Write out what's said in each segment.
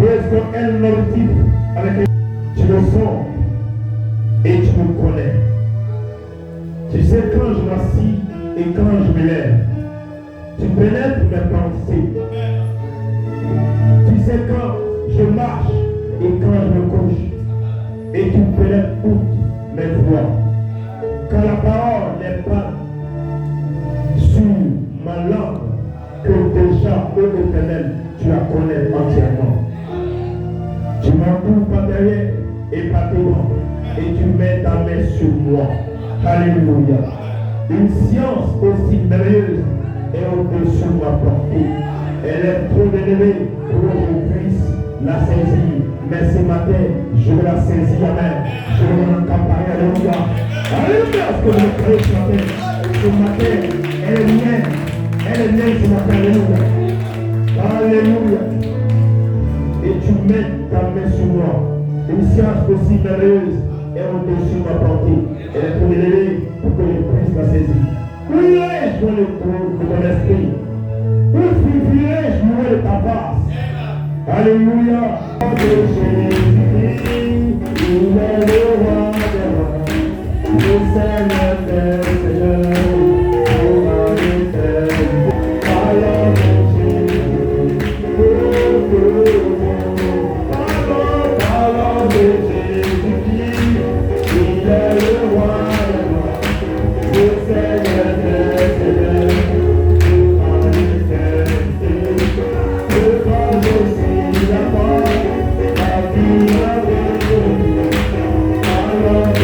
correspond à un objectif avec les... Tu le sens et tu me connais. Tu sais quand je m'assis et quand je me lève. Tu pénètres mes pensées. Tu sais quand je marche et quand je me couche. Et tu pénètres toutes mes voies. Quand la parole n'est pas sur ma langue, que déjà, ô Éternel, tu la connais entièrement. Tu m'entoures par derrière et par devant, et tu mets ta main sur moi. Alléluia. Une science aussi merveilleuse est au-dessus de ma portée. Elle est trop élevée pour que je puisse la saisir. Mais ce matin, je vais la saisir, amen. Je vais m'en accaparer, alléluia. Alléluia, ce que je prie ce matin. Ce matin, elle est mienne. Elle est mienne ce matin, alléluia. Alléluia. Et tu mets ta main sur moi. Une science aussi merveilleuse est au-dessus de ma portée. Elle est trop élevée pour que je puisse la saisir. Où irai-je dans le trou de mon esprit? Où fuirai-je loin de ta face? Alléluia. De Jésus-Christ, il est le roi des rois, le Seigneur des seigneurs, pour la éternité. Alors de Jésus-Christ, alors de Jésus-Christ, il est le roi des rois, le Seigneur des seigneurs, pour la éternité. Devant aussi la porte, la vie avec Dieu. Alors de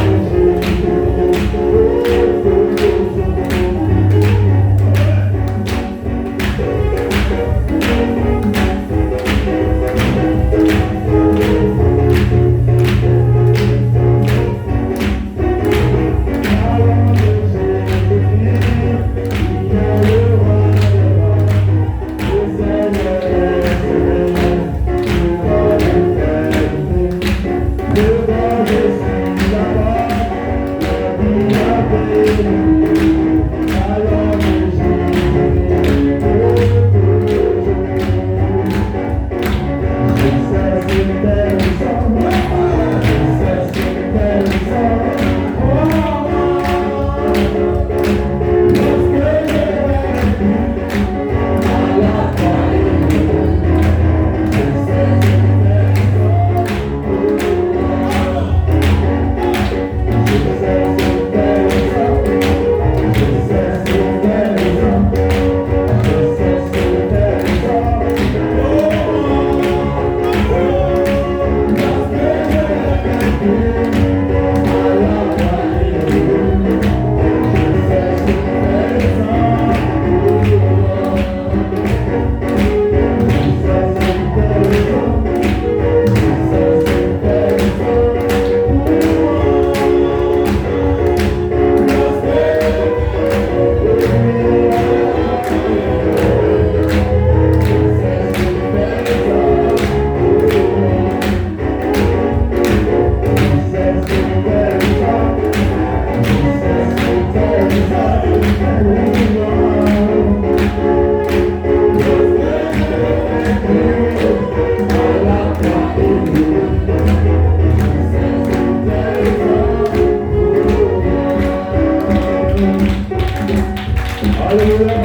Alléluia.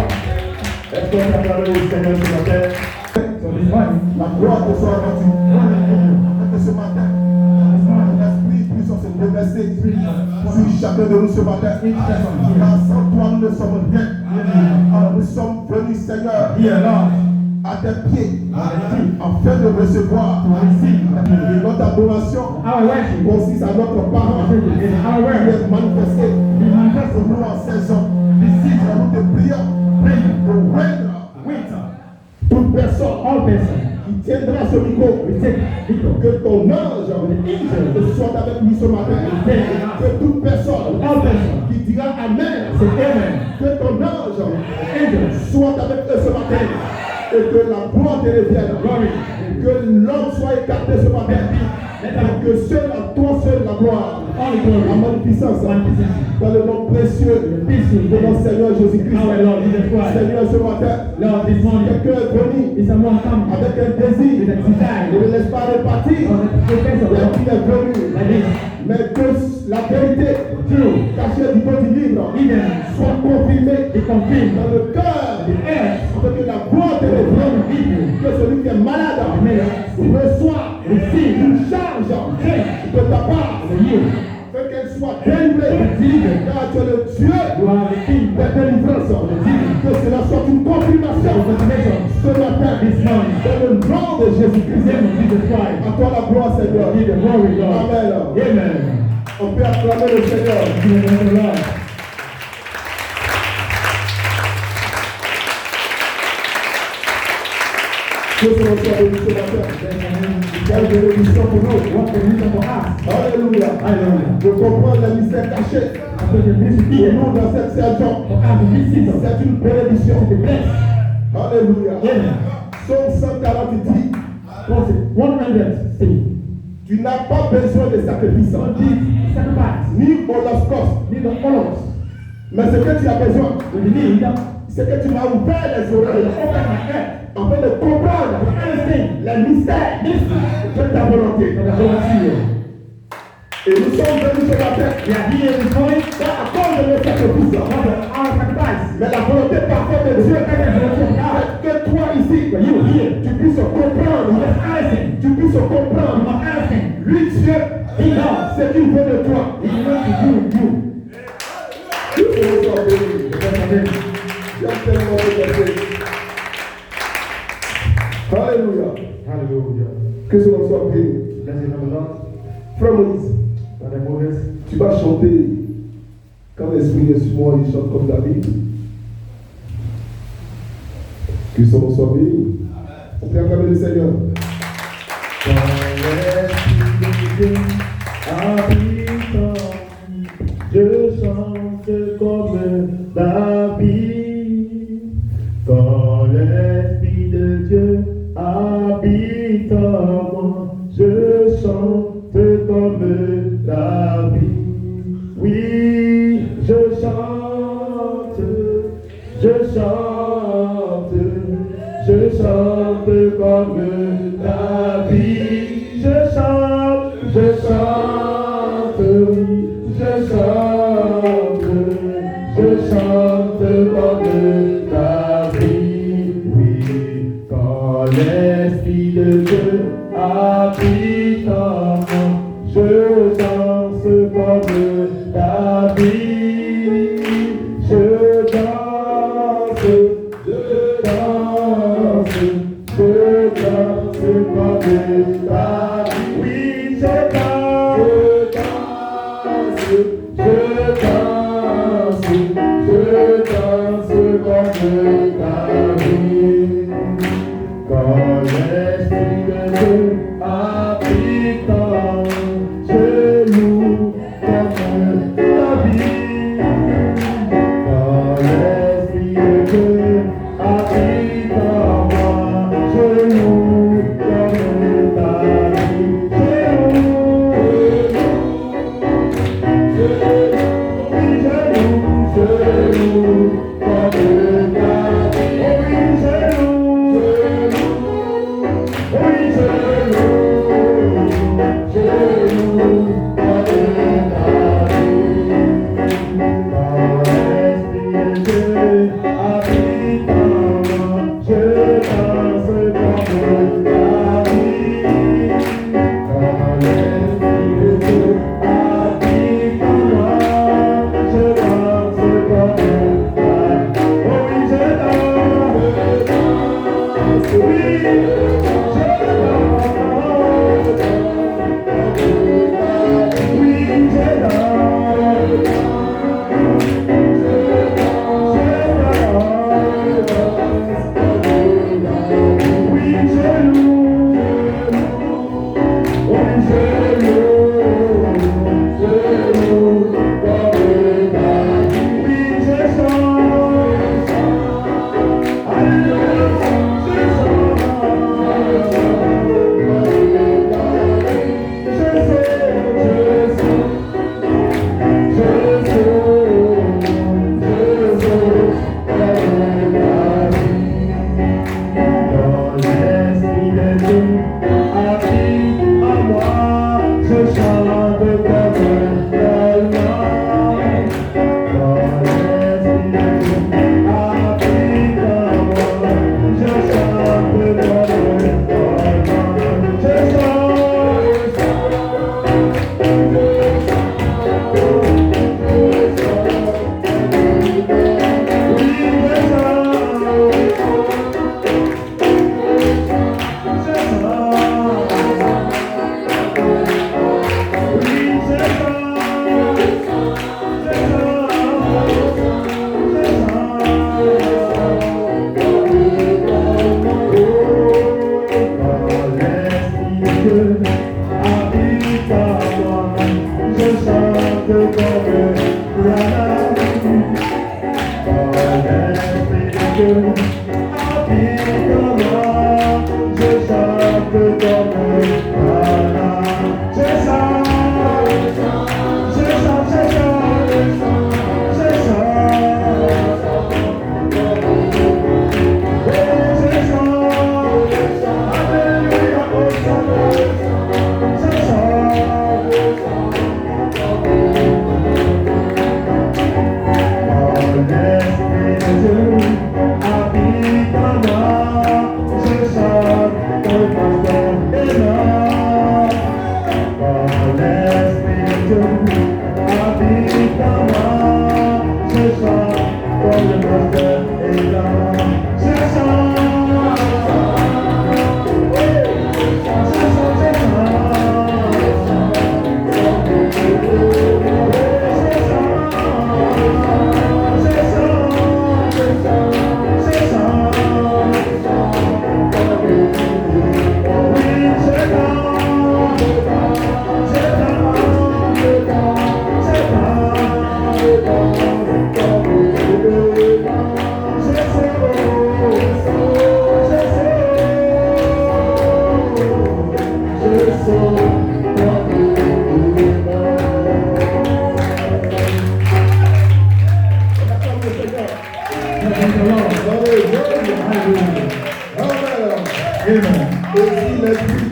Est-ce qu'on acclame le Seigneur ce matin? La gloire te soit rendue. Ce matin, l'Esprit puisse se déverser sur chacun de nous ce matin. Car sans toi, nous ne sommes rien. Alors nous sommes venus, Seigneur, à tes pieds, afin de recevoir. Et notre adoration consiste à notre parole qui est manifestée pour nous en saison. Nous te prions pour rendre toute personne qui tiendra ce micro, que ton ange soit avec lui ce matin. Que toute personne qui dira Amen, que ton ange soit avec eux ce matin. Et que la gloire te revienne. Que l'homme soit écarté ce matin. Que seul à toi, seul la gloire, la magnificence, dans le nom précieux de notre Seigneur Jésus-Christ. Seigneur, ce matin, quelqu'un est venu avec un désir, il ne laisse pas repartir, et qui est venu, mais que la vérité cachée du fond du livre soit confirmée dans le cœur, afin que la gloire de Dieu, que celui qui est malade reçoit une charge de ta part, fait qu'elle soit délivrée, car tu es le Dieu de délivrance. Que cela soit une confirmation ce matin, dans le nom de Jésus-Christ. À toi la gloire, Seigneur. Amen. Amen. On peut acclamer le Seigneur. Que ce soit béni ce matin. Quelle bénédiction pour nous. Alléluia. Je comprends les mystères cachés. Pour nous dans cette saison. C'est une bénédiction. Alléluia. Psaume 140 dit, tu n'as pas besoin de sacrifice, ni holocauste. Mais ce que tu as besoin, c'est que tu m'as ouvert les oreilles afin de comprendre les mystères de ta volonté. Et nous sommes venus ce matin à cause de nos sacrifices. Mais la volonté parfaite de Dieu est que toi ici, tu puisses comprendre. Tu puisses comprendre. Lui, Dieu, ce qu'il veut de toi. Alléluia. Que cela soit béni. Frère Moïse, tu vas chanter quand l'Esprit est sur moi, il chante comme David. Que cela soit béni. On peut acclamer le Seigneur. Quand l'Esprit habite, je chante comme David. Quand l'Esprit de Dieu habite en moi, je chante comme David. Oui, je chante comme David. Je chante comme David. Oui, quand l'Esprit de Dieu habite en moi, je danse comme David. Je danse comme David. Oui, je danse comme David. Quand l'Esprit de Dieu habite en moi, je loue comme David. Quand l'Esprit de Dieu habite en moi, je loue comme David. Oui, je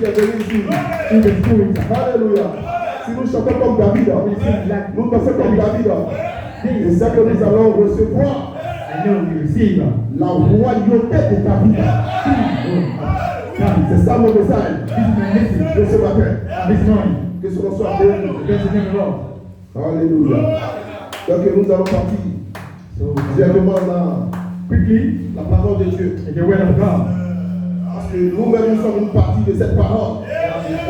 est venu ici. in the spirit. Alléluia. Si nous chantons comme David, nous dansons comme David. Et c'est que nous allons recevoir I know you receive. la royauté de David. C'est ça mon message. This is my message. De ce matin. This morning. Que ce soit béni. Bless the name of the Lord. Alléluia. Donc nous allons partir So, directement dans quickly, la parole de Dieu. in the word of God. Parce que nous-mêmes nous sommes une partie de cette parole.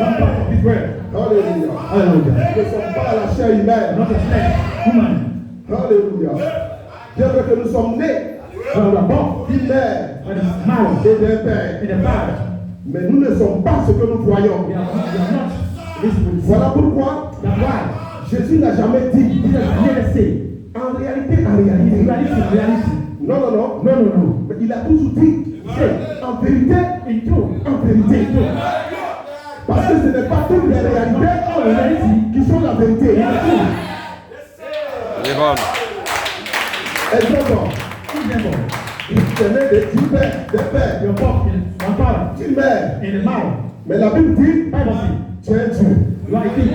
One part of His word. Alléluia. Hallelujah. Nous ne sommes pas à la chair humaine. Not a flesh, woman. Alléluia. Bien vrai que nous sommes nés But we are born d'une mère by the smile et d'un père. in the Father. Mais nous ne sommes pas ce que nous voyons. We are not visible. Voilà pourquoi That's why Jésus n'a jamais dit Jesus never say, en réalité, en réalité. reality. Non, non, non. No, no, no. Mais il a toujours dit en vérité, In truth. en vérité. Parce que ce n'est pas toutes les réalités qui sont la vérité. Exemple, Example. tu es né de père. You're born in one father. Tu mères. In the mouth. Mais la Bible dit, Bible says, tu es un Dieu. you are a king.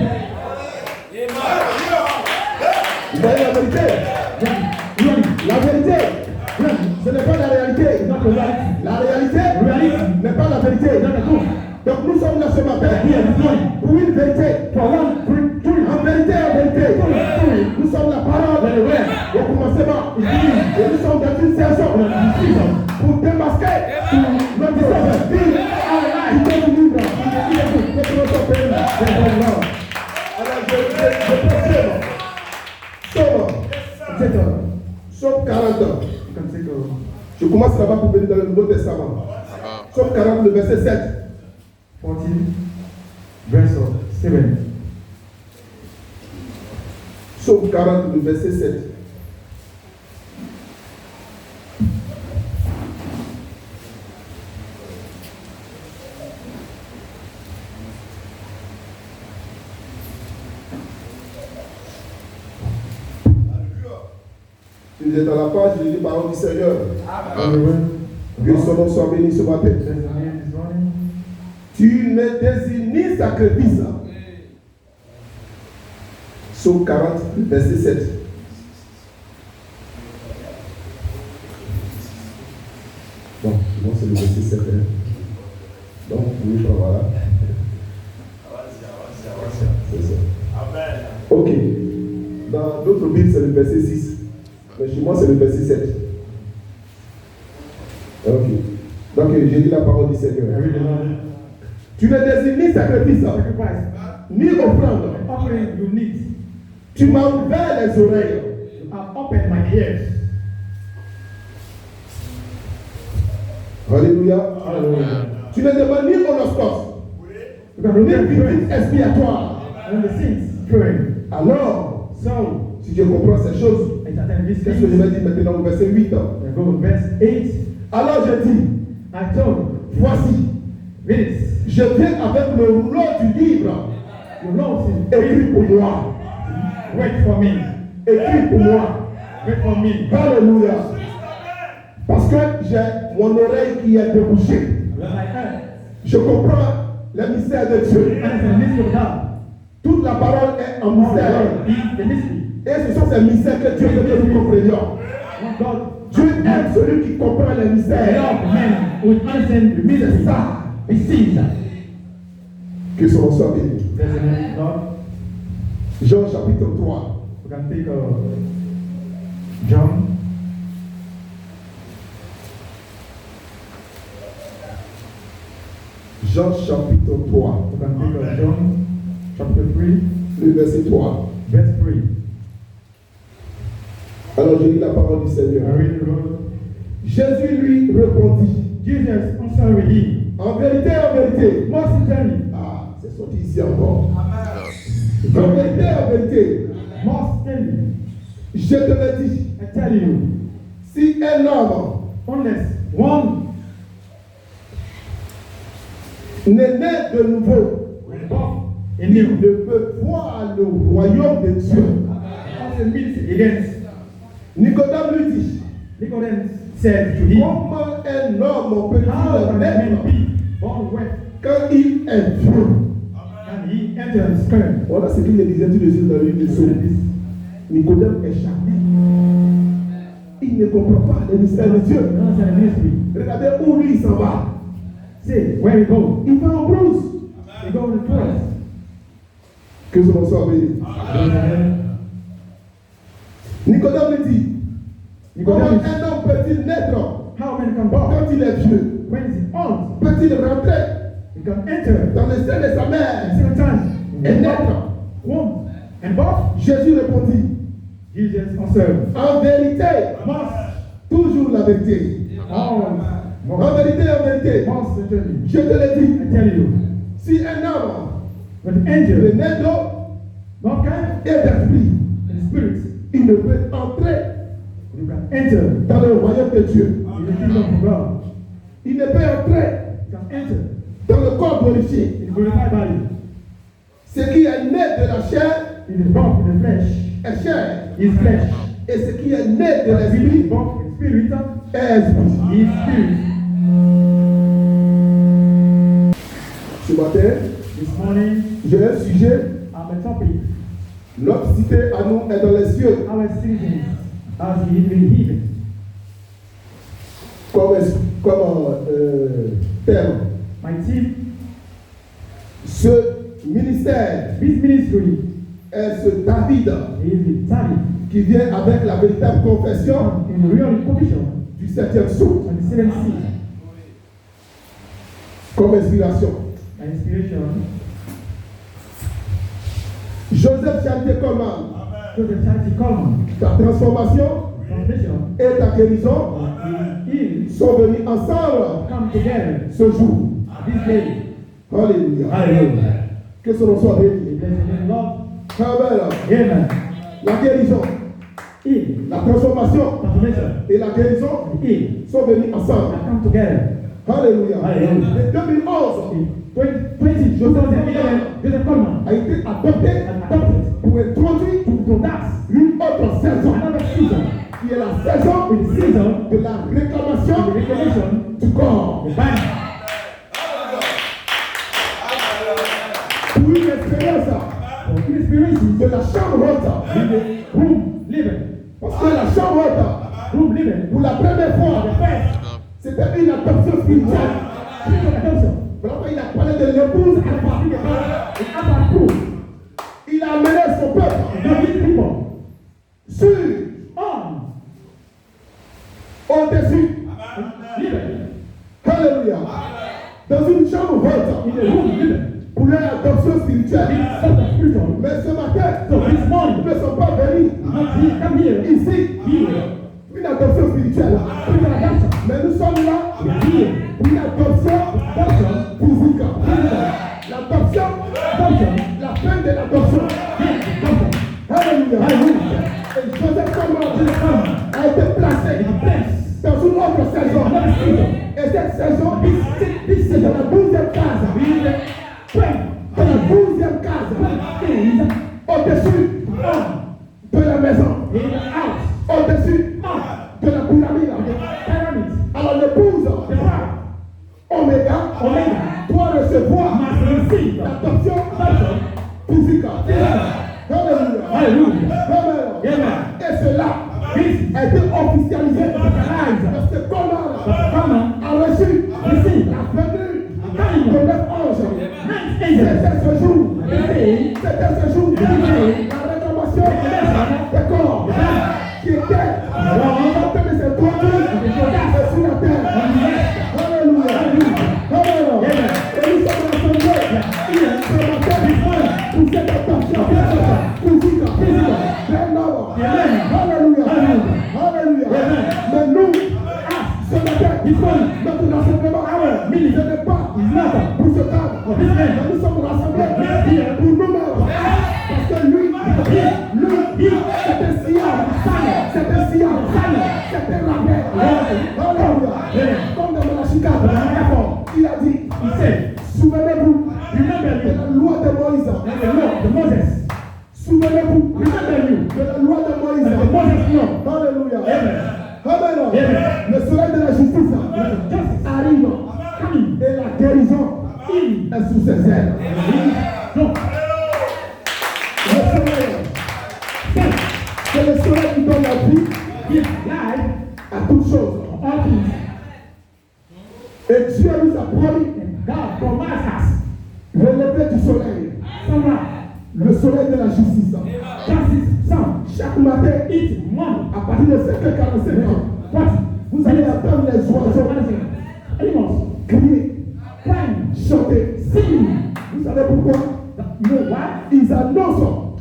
Vous voyez la vérité? Really. La vérité, ce n'est pas la réalité. It's not the reality. La réalité n'est pas la vérité. It's not the truth. Donc nous sommes là ce matin Here this morning. pour une vérité. For one truth. En vérité, nous sommes la parole Let it wear. au commencement. Et nous sommes dans une saison pour démasquer notre vie. Qui est libre. Notre notre pays. Alors je précise. Somme 40. You can take a Je commence là-bas pour venir dans le Nouveau Testament. Somme 40, le verset 7. 14, verse 7. Somme 40, le verset 7. Si vous êtes à la page, je lis la parole du Seigneur. Que son nom soit béni ce matin. Tu ne désignes ni sacrifice. Psaume 40, verset 7. Bon, souvent c'est le verset 7. Donc, oui, voilà. C'est ça. Ok. Dans d'autres Bibles, c'est le verset 6. Mais chez moi, c'est le verset 7. Ok. Donc, j'ai dit la parole du Seigneur. Tu ne désignes ni sacrifice, ni offrande. Offering you need. Tu m'as ouvert les oreilles. You have opened my ears. Alléluia. Hallelujah. Tu ne demandes ni holocauste, You can ni remember victime expiatoire. when the sins praying. Alors, So, si je comprends ces choses, it's at this qu'est-ce que je vais dire maintenant au verset 8? I go to verse 8. Alors je dis, I told, voici, this, je viens avec le rouleau du livre, your Lord is écrit pour moi, wait for me. écrit pour moi. Wait for me. Alléluia. Parce que j'ai mon oreille qui est débouchée. When I heard, Je comprends le mystère de Dieu. and it's the mystery of God. Toute la parole est en All the mystère. word is the mystery. Et ce sont ces mystères que Dieu veut que nous comprenions. When God, Dieu aime celui qui comprend les the mystères. love men who understand the mystery. C'est ça. He sees that. Que son nom soit béni. There's a name, Lord. Jean chapitre 3. We can take John. Jean chapitre 3. We can take John chapter 3, Le verset 3. verse 3. Alors je lis la parole du I Seigneur. read the word. Jésus lui répondit. Jesus answered him, En vérité, Most certainly, ah, c'est sorti ici encore. En vérité, most certainly, je te le dis, I tell you, si un homme unless one n'est né de nouveau, born il anew ne peut voir le royaume de Dieu. also meets against Nicodème lui dit, Nicodemus said to him, comment un homme peut-il how can a man naître be born with. Quand il est vieux, And he entered his current. voilà ce qu'il disait tout de suite dans le livre de Sophie. Nicodème est charmé. Il ne comprend pas les mystères de Dieu. That's a mystery. Regardez où lui il s'en va. See, where he go? Il va en brousse. He go to the forest. Que son nom soit béni. Nicodème lui dit, comment Nicodemus, un homme peut-il naître how man can born? quand il est vieux? When is he old? Peut-il rentrer He can enter dans le sein de sa at mère the same time. et naître? Womb and birth. Jésus répondit, Jesus answered, en vérité, must toujours la vérité. always, En vérité, must tell you. je te le dis, I tell you, si un homme when the est angel, né d'eau mankind, et d'esprit, and the spirit, il ne peut entrer you can enter dans le royaume de Dieu. in the kingdom of God. Il ne peut entrer You can enter dans le corps glorifié. in the glorified body. Ce qui est né de la chair It is born in the flesh. est chair. Is flesh. Et ce qui est né de But it is l'esprit born in spirit. est esprit. Is spirit. Ce matin, This morning, j'ai un sujet. I'm a topic. Notre cité à nous est dans les cieux. Our citizens as he is in heaven. Comme terme. My team, Ce ministère this ministry est ce David is the David qui vient avec la véritable confession in real condition du 7e sceau and the seventh seal. comme inspiration. An inspiration. Joseph Chartier Coleman, Joseph Charity Coleman. ta transformation Translation. et ta guérison He sont venus ensemble come together ce jour. this day. Alléluia. Hallelujah. Que son nom soit We béni. bless the name of Amen. Amen. La guérison, In la transformation transformation. et la guérison In sont venus ensemble. come together. Alléluia. Alléluia. En 2011, In 2020, Joseph Coleman a été adopté pour introduire to dance une autre saison another season. qui est la saison With the season, de la réclamation the reclamation, du corps. the band. Pour une expérience For experiences, de la chambre haute. in the room living. Parce que la chambre haute, Room living. pour la première For fois, the first. c'était une adoption spirituelle. Spiritual adoption. Vraiment, il a parlé de l'épouse Alpha. It's Abba proof. Il a amené son peuple The these people sur, au-dessus. living Alléluia. Dans une chambre in haute the room living. pour leur adoption spirituelle. It's something spiritual. Mais ce matin, So this morning, ils ne sont pas venus not he come here. ici Here. une adoption spirituelle. Spiritual adoption. Mais nous sommes là We are here. pour une adoption physique. L'adoption, Adoption. la fin de l'adoption. Adoption. Alléluia. Hallelujah. Et Joseph Coleman Joseph Coleman a été placé in the place. dans une autre saison. Another season. Et cette saison, This c'est dans la 12e case. We in the pray. Dans la 12e case. Things Au-dessus de la maison. in the house. Au-dessus de la pyramide. Pyramids. Alors l'épouse, The power. Oméga, Omega. doit recevoir Must receive. l'adoption Adoption. physique. Hallelujah. Alléluia. Amen. Amen. Et cela This a été officialisé Officialisé. parce que Coleman a reçu received la venue coming de of 9 anges. ninth angel. C'était ce jour. Today, C'était ce jour. La réclamation des corps qui était en train de se produire sur la terre. Alléluia. Amen. Et nous sommes rassemblés ce matin pour cette adoption physique d'un homme. Alléluia. Alléluia. Mais nous, ce matin, notre rassemblement, ce n'est pas pour ce cadre. Mais nous sommes rassemblés pour nous-mêmes. Parce que lui, c'était Sion. C'était Sion. C'était la paix. Alléluia. Comme dans la Chicago, il a dit, he said, souvenez-vous remember de you. la loi de Moïse. And the law, the Moses. Souvenez-vous Remember you. de la loi de Moïse. And the Moses law. Alléluia. Amen. Amen. Amen. Le soleil de la justice Just Non. Le soleil, c'est le soleil qui donne la vie, qui life à toutes choses. Et Dieu nous a promis, God promised us, le lever du soleil. Le soleil de la justice. Chaque matin, à partir de 5h45, vous allez entendre les oiseaux crier, chanter. Vous savez pourquoi? Ils annoncent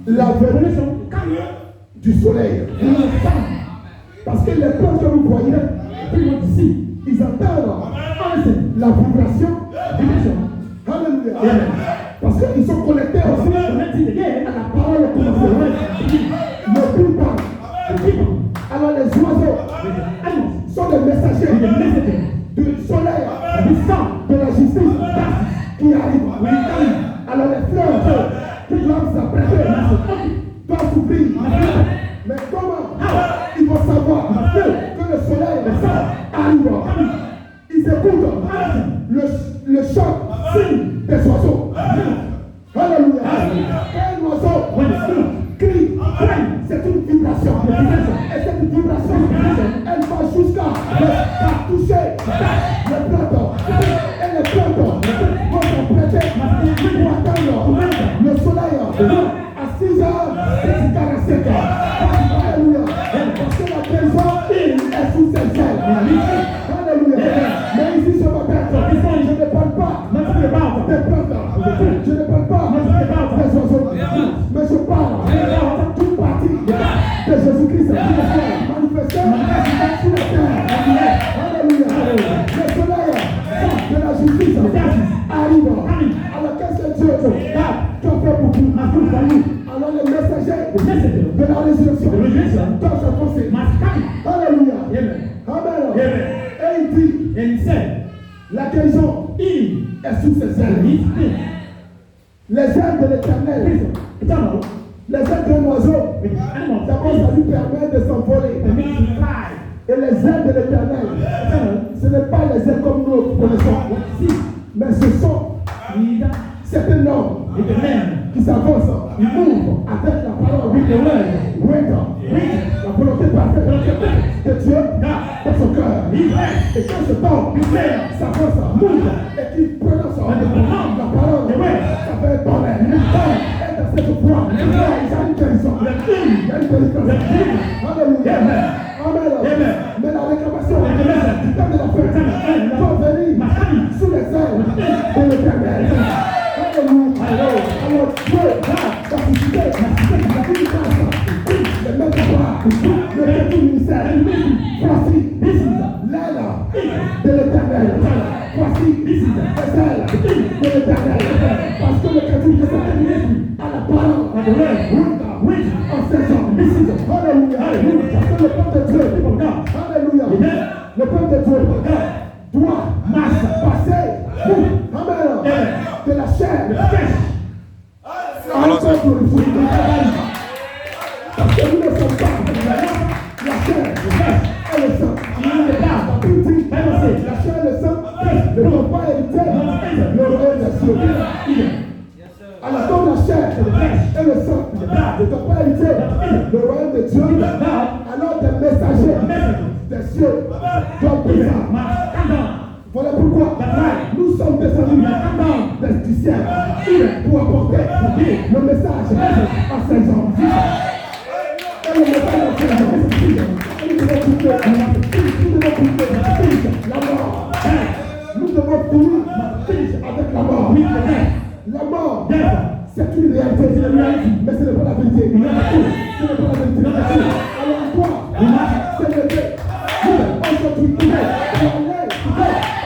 la venue du soleil. Parce que les peuples que vous voyez, ils entendent la vibration. Alléluia. Parce qu'ils sont connectés aussi à la parole de Dieu. Le people. Alors les oiseaux sont les messagers du soleil, de la justice qui arrive. Alors les fleurs qui doivent s'apprêter doivent s'ouvrir. Mais comment ils vont savoir que le soleil arrive? Ils écoutent le chant des oiseaux. Alléluia. Un oiseau crie, c'est une vibration. Et cette vibration, elle va jusqu'à toucher les plantes. Et les plantes vont s'apprêter pour attendre le soleil à 6h45. Alléluia. Parce que la maison est sous ses ailes. Alléluia. Mais ici ce matin, je ne parle pas des plantes. Je ne parle pas des oiseaux. Mais je parle toute partie de Jésus-Christ manifesté sur la terre. Alléluia. Le soleil de la justice arrive. Alors qu'est-ce que Dieu fait pour vous? Alors les messagers de la résurrection doivent s'avancer. Alléluia. Amen. Et il dit, la guérison est sous ses ailes. Les ailes de l'Éternel, les ailes d'un oiseau, d'abord ça lui permet de s'envoler. Et les ailes de l'Éternel, ce n'est pas les ailes comme nous connaissons, mais ce sont c'est un homme qui s'avance, il ouvre avec la parole, la volonté parfaite de Dieu dans son cœur. Et quand ce temps s'avance, et qu'il prononce la parole, ça fait un tonnerre. Et dans cette voix, il y a une guérison. Alléluia. Amen. Mais la réclamation du temps de la fête doit venir sous les ailes de l'Éternel. Alors Dieu va susciter la délivrance, le maître droit, le maître ministère. Voici l'aile de l'Éternel. Voici les ailes de l'Éternel. Parce que le cadeau de l'Éternel a la parole en saison. Alléluia. Parce que le peuple de Dieu, alléluia, le peuple de Dieu doit passer, amen, de la chair à un corps glorifié. Parce que nous ne sommes pas la chair et le sang. La chair et le sang ne vont pas hériter le royaume des cieux. Alors comme la chair et le sang ne vont pas hériter le royaume de Dieu, alors des messagers des cieux doivent présenter. Voilà pourquoi nous sommes descendus du ciel pour apporter le message à ces gens. Et le message à ces gens, nous devons couper la mort. Nous devons finir avec la mort. La mort, c'est une réalité, mais ce n'est pas la vérité. Ce n'est pas la vérité. Alors toi, c'est le fait. Aujourd'hui, tu es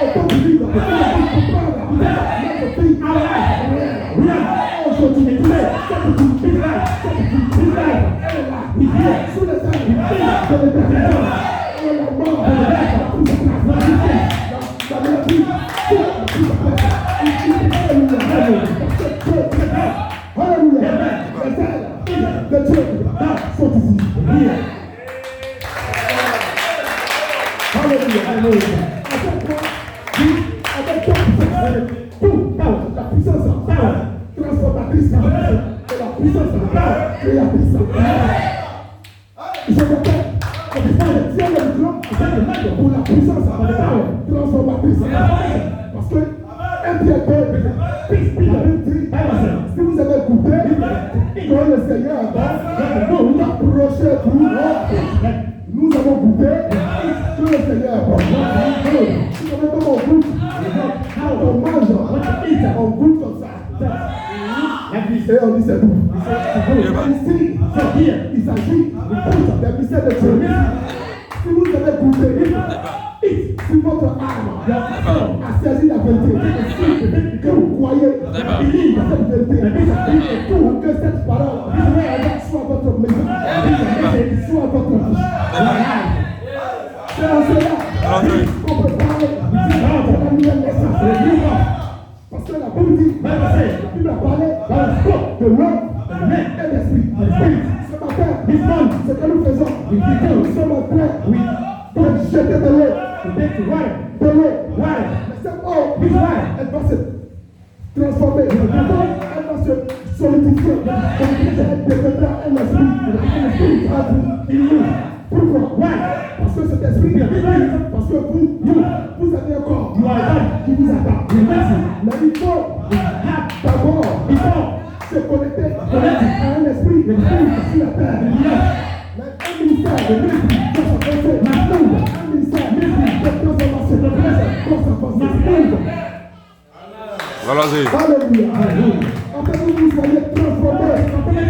au temps du livre. Notre pays, aujourd'hui, tu es sous les ailes de l'Éternel. La mort, la maladie, alléluia, les ailes de Dieu sont ici. Alléluia, alléluia. Avec toi, tout, la puissance créé à puissance. Je m'appelle, tiens le trône pour la puissance transformatrice. Parce que un piéton, si vous avez coupé, quand le Seigneur vous approchez-vous, nous avons coupé, que le Seigneur si on met comme on goûte, on mange, on goûte comme ça. Et on dit c'est tout. Ici, il s'agit des mystères de Dieu. Si vous avez goûté, si votre âme a saisi la vérité, que vous croyez à cette vérité, pour que cette parole soit votre maison, soit votre bouche. C'est en cela qu'on peut parler de la nouvelle naissance. Parce que la Bible dit, la Bible a parlé de l'homme et l'esprit. Ce matin, ce que nous faisons, nous sommes en train de jeter de l'eau. De l'eau. Mais cette eau, elle va se transformer. Elle va se solidifier. Elle deviendra un esprit. Pourquoi? Parce que cet esprit, parce que vous avez un corps qui vous attend. Mais il faut d'abord se connecter à un esprit sur la terre. Un ministère de l'esprit doit s'avancer. Un ministère de transformation doit s'avancer. Alléluia. Après vous soyez transformés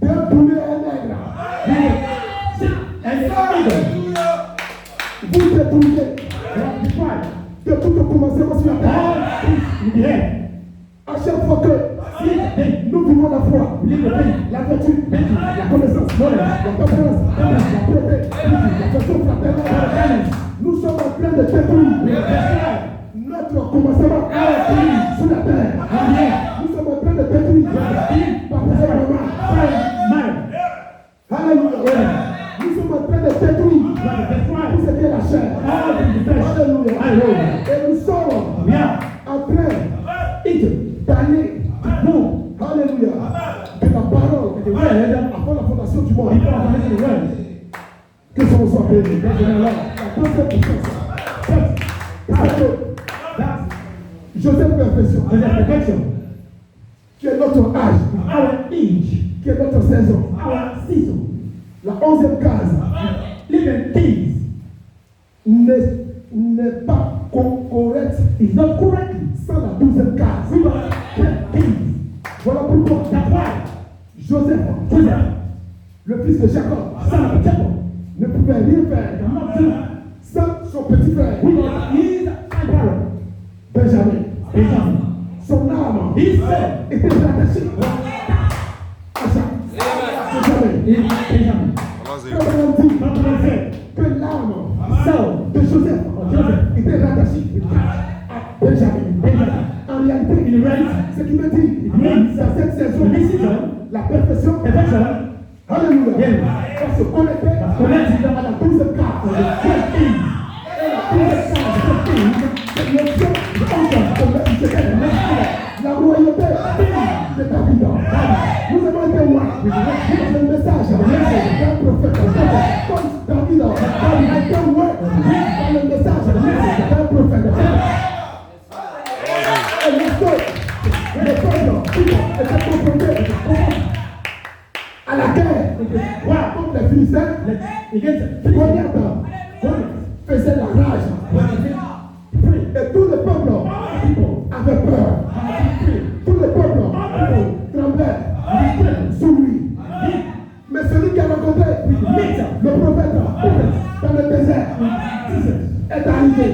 d'un poulet à un nègre. Vous détruisez de tout commencement sur la terre. À chaque fois que nous vivons la foi, la vertu, la connaissance, la tolérance, la pureté, la façon fraternelle, nous sommes en train de détruire notre commencement sur la terre. Nous sommes en train de détruire par Alléluia. Nous sommes en train de détruire tout ce qui est la chair. Alléluia. Et nous sommes en train d'aller Alléluia. Que la parole avant la fondation du monde. Que son nom soit béni. La deuxième puissance. Joseph Perfection. Qui est notre âge. Qui est notre saison. La 11e case, n'est pas correcte. Is not correct. Sans la 12e case. Voilà pourquoi Joseph, le fils de Jacob, ne pouvait rien faire sans son petit frère. Benjamin. Son âme était rattachée à Jacques. Benjamin. Que l'âme de Joseph était rattachée à Benjamin. En réalité, ce qui veut dire, dans cette saison, la perfection, alléluia, va se connecter à la 12e carte. Et la 12e carte, c'est l'option de la royauté de David. Nous avons été loin. Le message d'un prophète. Comme David était loin dans le message d'un prophète. Et le peuple était confronté à la guerre. Comme les Philistins, Goliath faisait la rage. Et tout le peuple avait peur. Tout le peuple tremblait sous lui. Mais celui qui a rencontré le prophète dans le désert est arrivé.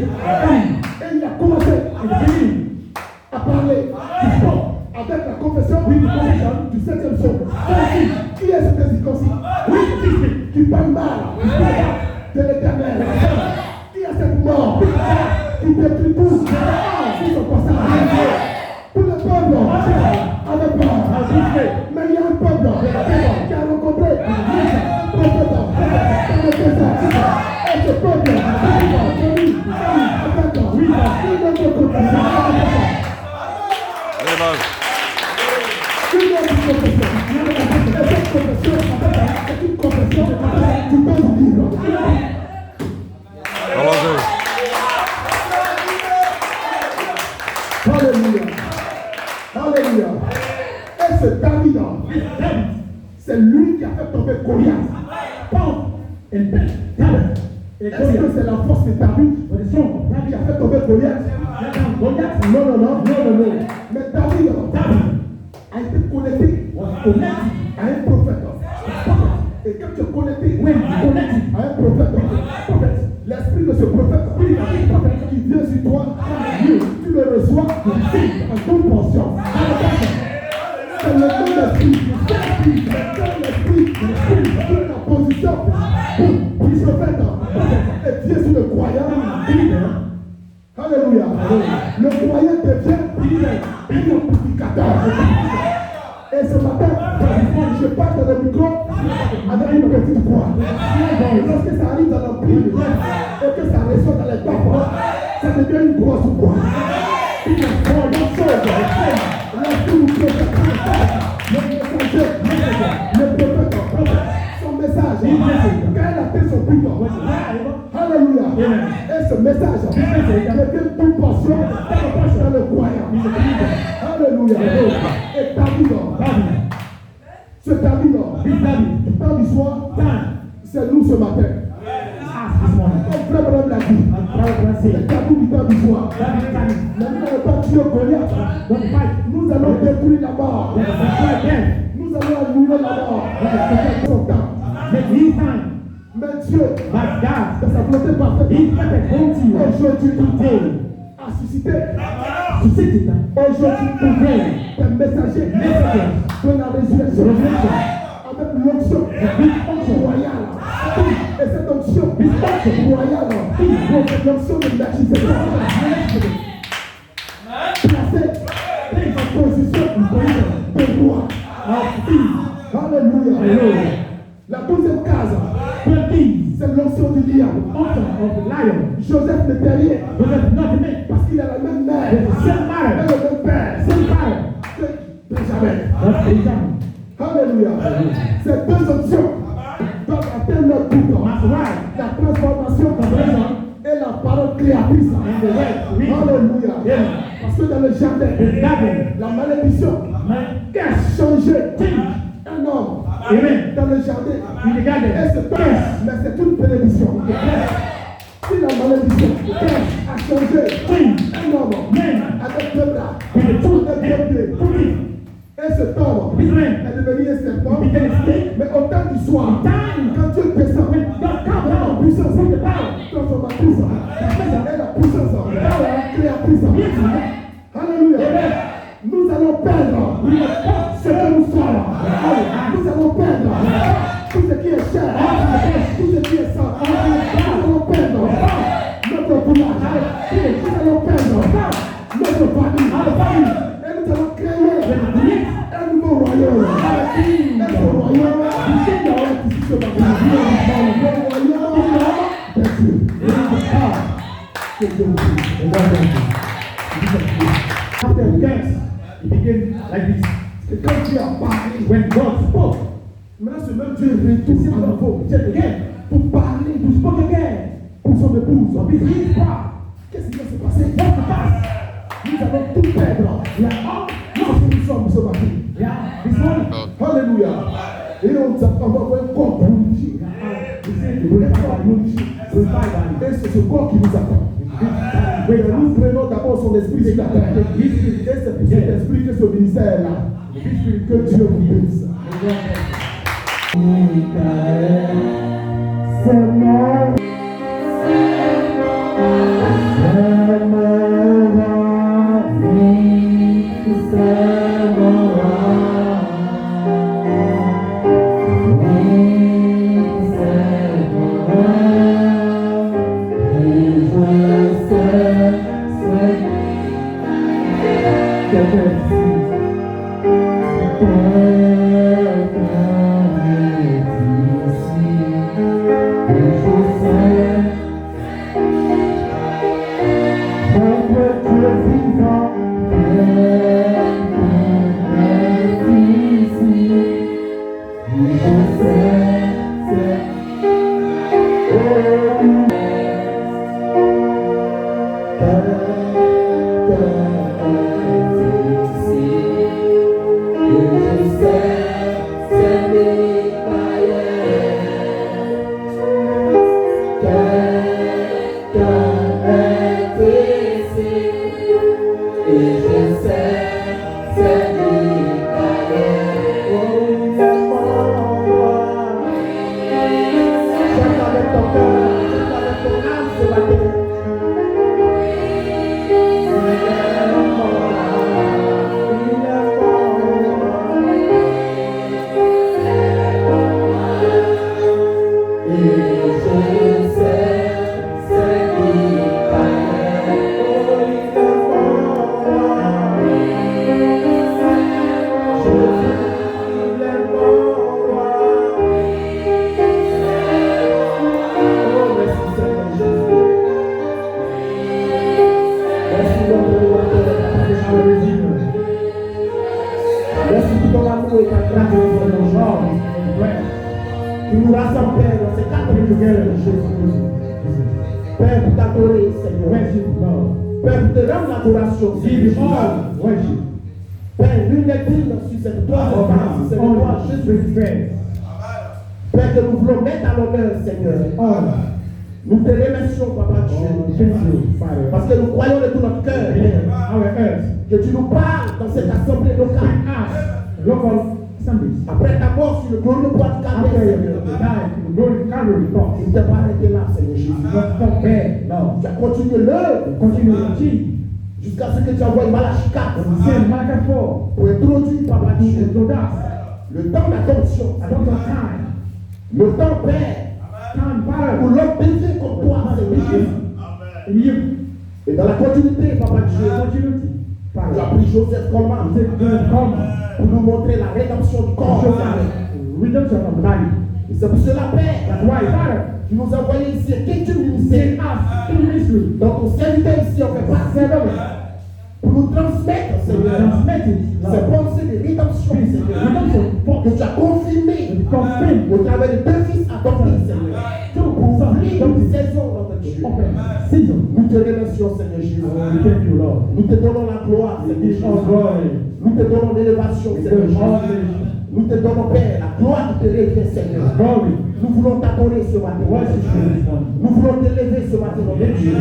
Et il a commencé à parler du sport avec la confession du 7e psaume. Qui est ce circoncis? Qui parle mal de l'Éternel. Qui est cette mort qui détruit tout sur son passage? Tout le peuple avait peur. Mais il y a un peuple qui a rencontré un prophète dans le désert. Et ce peuple confession, c'est une confession, tu peux le vivre. Alléluia. Alléluia. Et ce David, c'est lui qui a fait tomber Goliath. Est-ce que c'est la force de David qui a fait tomber Goliath? Non. Mais David a été connecté à un prophète. Et quand tu es connecté à un prophète, l'esprit de ce prophète qui vient sur toi, tu le reçois en toute conscience. C'est le nom d'esprit, de la position pour ce prophète et vient sur le croyant. Alléluia. Le croyant devient purificateur. Et ce matin, je parle dans le micro avec une petite voix. Lorsque ça arrive dans l'empire et que ça ressort dans les paroles, ça devient une grosse voix. Une chose, le prophète, son message, quand elle appelle son but, alléluia, et ce message devient toute portion dans le croyant. Alléluia. Et David, ce David, du temps du soir, c'est nous ce matin. Comme frère Abraham l'a dit, c'est David du temps du soir. Nous n'allons pas tuer Goliath. Nous allons détruire la mort. Nous allons annuler la mort. Son temps. Mais Dieu, dans sa volonté parfaite, aujourd'hui, a suscité aujourd'hui des messagers de la résurrection avec l'onction royale. Et cette onction royale, l'onction de Melchizedek, placée en position de roi. Alléluia. La deuxième case, c'est l'onction du lion. Joseph le terrier, parce qu'il a la même mère, et le même père, que Benjamin. Alléluia. Ces deux options doivent atteindre leur but. La transformation et la parole créatrice. Alléluia. Parce que dans le jardin, la malédiction a changé un homme. Dans le jardin, et mais c'est une bénédiction. Si la malédiction a changé un homme avec deux bras, avec deux pieds, et cet homme est devenu un serpent, mais au temps du soir, quand Dieu descend, quand la puissance transformatrice et la puissance créatrice, alléluia, nous allons perdre ce que nous sommes. Nous allons perdre tout ce qui est cher, tout ce qui est sang. Nous allons perdre notre village. Nous allons perdre notre famille. Et nous allons créer un nouveau royaume. Un nouveau royaume qui se le royaume de Dieu. After death, it became like this. Et quand Dieu a parlé, when God spoke, maintenant ce même Dieu retourne à nouveau, pour parler, pour spoke again, pour son épouse. Qu'est-ce qui va se passer? Nous allons tout perdre. Lorsque nous sommes ce matin. Alléluia. Et on va voir un corps glorifié. Et c'est ce corps qui nous attend. Nous prenons d'abord son esprit sur la terre. Et c'est pour cet esprit que ce ministère-là. Que Dieu vous bénisse. amour et ta grâce pour nos gens. Tu nous rassembles, Père, dans ces 4 minutes de Jésus. Père, pour t'adorer, Seigneur. Père, pour te rendre l'adoration, Seigneur. Père, nul n'est digne sur cette toi, c'est toi, Jésus. Père, que nous voulons mettre à l'honneur, Seigneur. Nous te remercions, Papa Dieu, parce que nous croyons de tout notre cœur que tu nous parles dans cette assemblée locale. Après ta mort sur le glorieux bois de Calvaire, tu ne t'es pas arrêté là, Seigneur Jésus. Tu as continué l'œuvre, jusqu'à ce que tu envoies Malachie 4 pour introduire, Papa Dieu, le temps d'adoption, le temps, Père, pour l'homme dédié comme toi, Seigneur Jésus. Et dans la continuité, Papa Dieu, tu as pris Joseph Coleman pour nous montrer la rédemption du corps. Et c'est pour cela, Père, tu nous as envoyé ici et que tu ministères dans ton serviteur ici, on fait partie pour nous transmettre, Seigneur, ces pensées de rédemption, Seigneur, que tu as confirmé au travers de 2 fils adoptés, Seigneur, pour ouvrir une saison dans notre Dieu. Nous te remercions, Seigneur Jésus. Nous te donnons la gloire, Seigneur Jésus. Nous te donnons l'élévation, Seigneur Jésus. Nous te donnons, Père, la gloire qui te revient, Seigneur. Nous voulons t'adorer ce matin. Nous voulons t'élever ce matin, notre Dieu.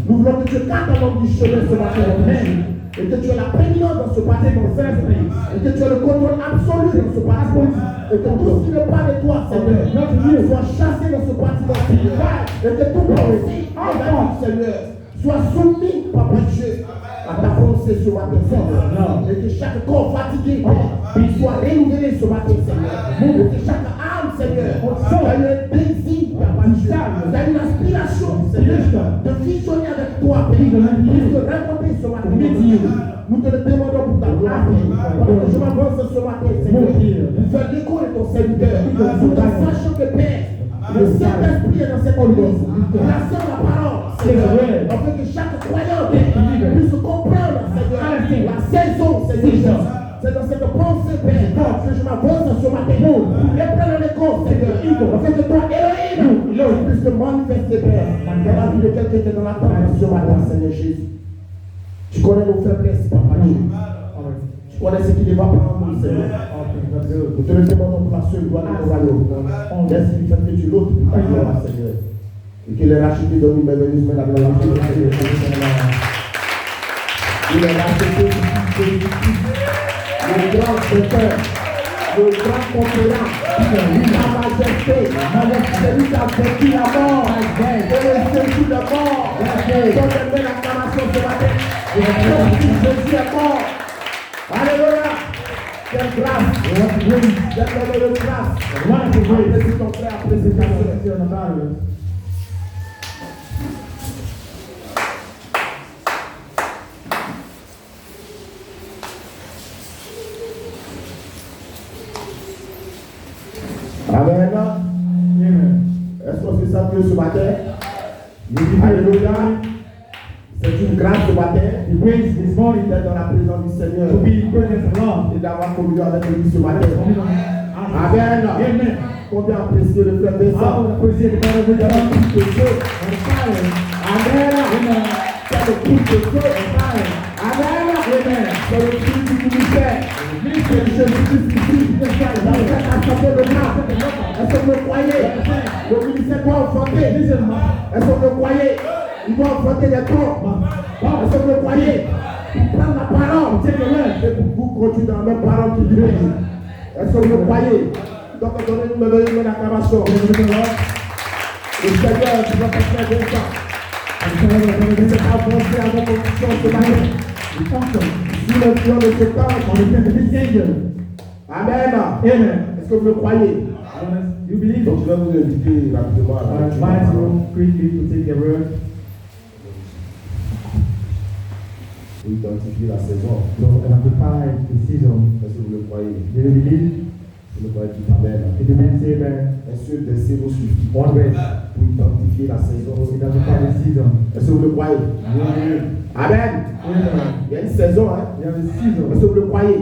Nous voulons que tu gardes dans notre chemin ce matin, notre Dieu. Et que tu es la prégnance dans ce bâtiment, et que tu as le contrôle absolu dans ce bâtiment, et que tout ce qui n'est pas de toi, Seigneur, soit chassé dans ce bâtiment, et que tout aussi, Seigneur, soit soumis, Papa Dieu, à ta pensée ce matin, Seigneur. Et que chaque corps fatigué, soit renouvelé ce matin, Seigneur. Et que chaque âme, Seigneur, ait un désir, Papa Dieu, ait une aspiration, Seigneur, de fusionner avec toi, Père, de rencontrer ce matin. Nous te le demandons pour ta gloire. Je m'avance ce matin, Seigneur, pour faire l'écho de ton serviteur, pour que sachant que, Père, le Saint-Esprit est dans cette église. Plaçons la parole, Seigneur, afin que chaque croyant puisse comprendre, Seigneur, la saison, Seigneur. C'est dans cette pensée, Père, que je m'avance ce matin pour reprendre les causes, Seigneur, afin que toi, Elohim, puisse te manifester, Père, dans la vie de quelqu'un qui est dans l'attente ce matin, Seigneur Jésus. Tu connais nos faiblesses, Papa Dieu. Tu connais ce qui ne va pas en nous, Seigneur. Nous te le demandons pour la seule gloire de ton royaume. Merci du fait que tu l'autres pour ta gloire, Seigneur. Et qu'il est racheté de nous, merveilleusement, la gloire de Dieu. Il est racheté le grand secteur, le grand conquérant, la majesté, celui qui a vaincu la mort, et le Jésus de mort. Donne-moi l'acclamation ce matin. Jésus est mort. Alléluia. Quelle grâce. Quelle grâce. Apprécie ton frère, apprécie ta sœur. Amen. Est-ce qu'on se sent mieux ce matin? Alléluia. C'est une grâce ce matin d'être dans la présence du Seigneur et d'avoir communion avec lui ce matin. Amen. Combien apprécier le frère Vincent? Amen. C'est le coup de feu. Amen. C'est le coup de feu. Amen. C'est le coup du ministère. C'est Jésus-Christ dans cette assemblée locale. Est-ce que vous le croyez? Le ministère doit enfanter. Est-ce que vous le croyez? Il doit enfanter les corps. Est-ce que vous le croyez? Il prend la parole. Et vous continuez dans la même parole qui dit. Est-ce que vous le croyez? Donc, donnez-nous l'acclamation. Le Seigneur, tu vas passer de ça. Vous êtes avancé à vos conditions ce matin. Sous l'influence de ce temps, on est bien de Amen. Est-ce que vous le croyez? Donc, je vais vous inviter rapidement à la pour identifier la saison. Est-ce que vous le croyez? Vous le croyez tout. Amen. Un seul verset nous suffit pour identifier la saison. Est-ce que vous le croyez? Amen. Il y a une saison, hein. Est-ce que vous le croyez?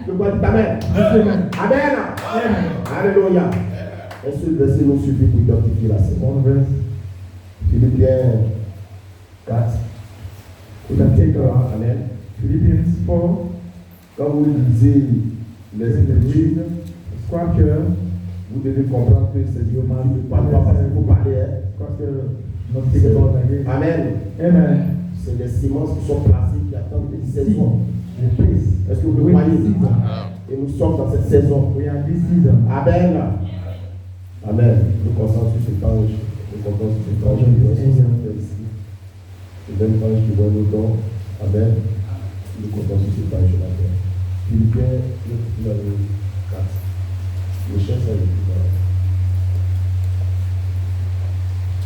Le quoi dit Amen. Amen. Alléluia. Est-ce que le verset nous suffit pour identifier la saison? Philippiens 4. Amen. Philippians 4. Quand vous lisez les Écritures, vous devez comprendre que c'est Dieu qui ne parle pas parce que vous parlez. Amen. Amen. C'est des semences qui sont placées, qui attendent des saisons. Est-ce que vous le croyez? Et nous sommes dans cette saison. Amen. Amen. Nous concentrons sur cet ange. Nous concentrons sur cet ange qui voit ici. Le même ange qui voit nos dons. Amen. Nous concentrons sur cet ange là. Philippiens 4. Le chien, c'est le plus.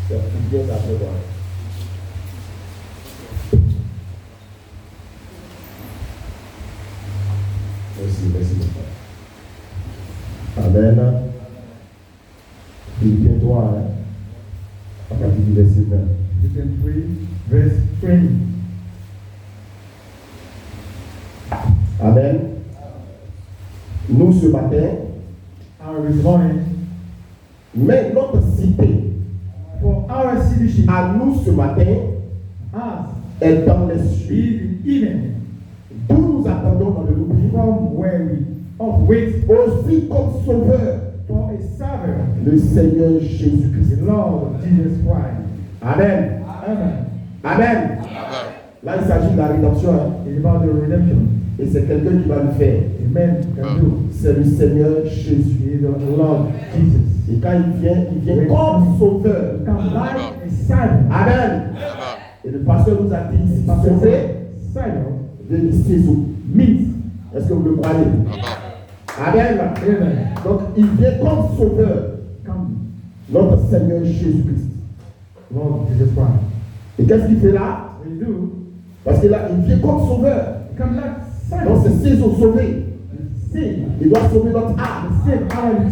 C'est Philippiens après moi. Merci, merci beaucoup. Amen. Philippiens 3, hein, à partir du verset 20. Philippians 3, verse 20. Amen. Nous ce matin, This morning, mais notre cité, for our citizenship, à nous ce matin, est dans les cieux. D'où nous attendons dans le l'oubli, from where we wait aussi comme sauveur, for a Savior, le Seigneur Jésus-Christ. the Lord Jesus Christ. Amen. Amen. Amen. Là, il s'agit de la rédemption. Hein. It's about the redemption. Et c'est quelqu'un qui va le faire. Amen. Can do. C'est le Seigneur Jésus. He is the Lord Jesus. Et quand il vient comme sauveur. Come like a Savior. Amen. Et le pasteur nous a dit ici, sauver, de ciseaux. Est-ce que vous le croyez? Amen. Amen. Donc il vient comme sauveur. Come. Notre Seigneur Jésus-Christ. Lord Jesus Christ. Et qu'est-ce qu'il fait là? We do. Parce que là, il vient comme sauveur. Come like Savior. Donc c'est ciseaux sauvés. Il doit sauver notre âme,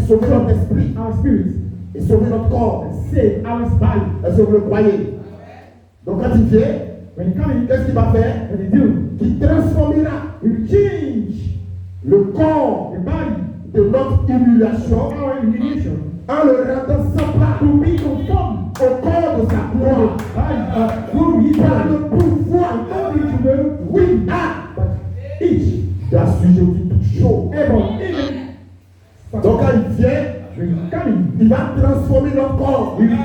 sauver notre esprit, our spirit, et sauver notre corps. save our body. Est-ce que vous le croyez? Donc quand il vient, When he comes, qu'est-ce qu'il va faire? what he do? Il transformera He will change le corps the body de notre humiliation of our humiliation en le rendant semblable to be conformed au corps de sa gloire by glory par le pouvoir according to the will but each d'assujetter toute chose. able even. Donc quand il vient, When he coming, il va transformer notre corps. he will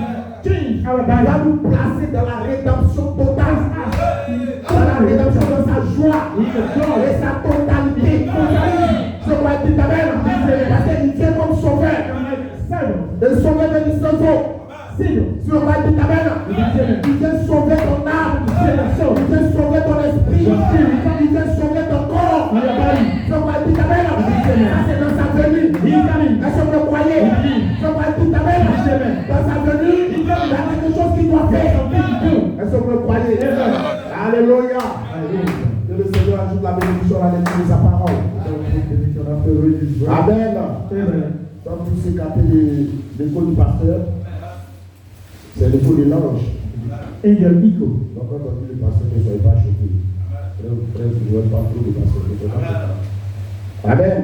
change our Il va body. nous placer dans la rédemption totale. Dans la rédemption de sa joie et sa totalité. Je crois que Amen. Parce qu'il vient comme sauveur. Le sauveur de l'Israël. Si on va dire Amen, il vient sauver ton âme. Il vient sauver ton esprit. Il vient sauver ton corps. Si on va dire Amen, ça c'est dans sa venue. Est-ce que vous le croyez? Si on va dire Amen, dans sa venue, il y a quelque chose qu'il doit faire. Est-ce que vous le croyez? Alléluia. Que le Seigneur ajoute la bénédiction à la lecture de sa parole. Amen. Comme tous ceux qui ont fait l'école du pasteur, c'est l'école de l'ange. Angel Nico. Donc quand on dit le pasteur, ne soyez pas choqués. Frère, vous ne voyez pas trop de pasteur. Amen.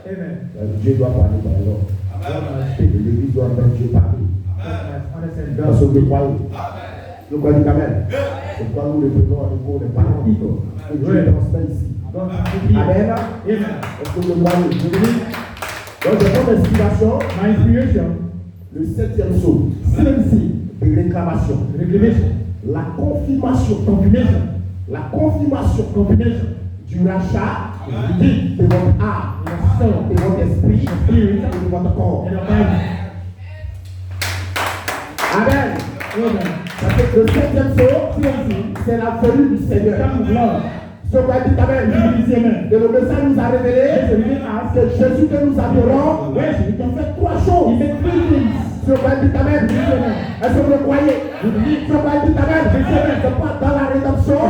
Amen. Dieu doit parler par l'homme. Et l'église doit entendre Dieu parler. Parce que vous le croyez. Le quoi dit Amen. C'est pourquoi nous le prenons en écho les paroles. Et Dieu transmet ici. Amen. Est-ce que vous le croyez? Donc j'ai comme inspiration, My inspiration, le 7e saut de réclamation. La confirmation. La confirmation du rachat de votre âme, de votre esprit et de votre corps. Amen. Parce que le 7e saut, c'est la venue du Seigneur. Ce qu'on dit Amen. Et le message nous a révélé que Jésus que nous adorons, il a fait 3 choses. Ce qu'on dit Amen. Est-ce que vous le croyez? Ce qu'on dit Amen. C'est pas dans la rédemption.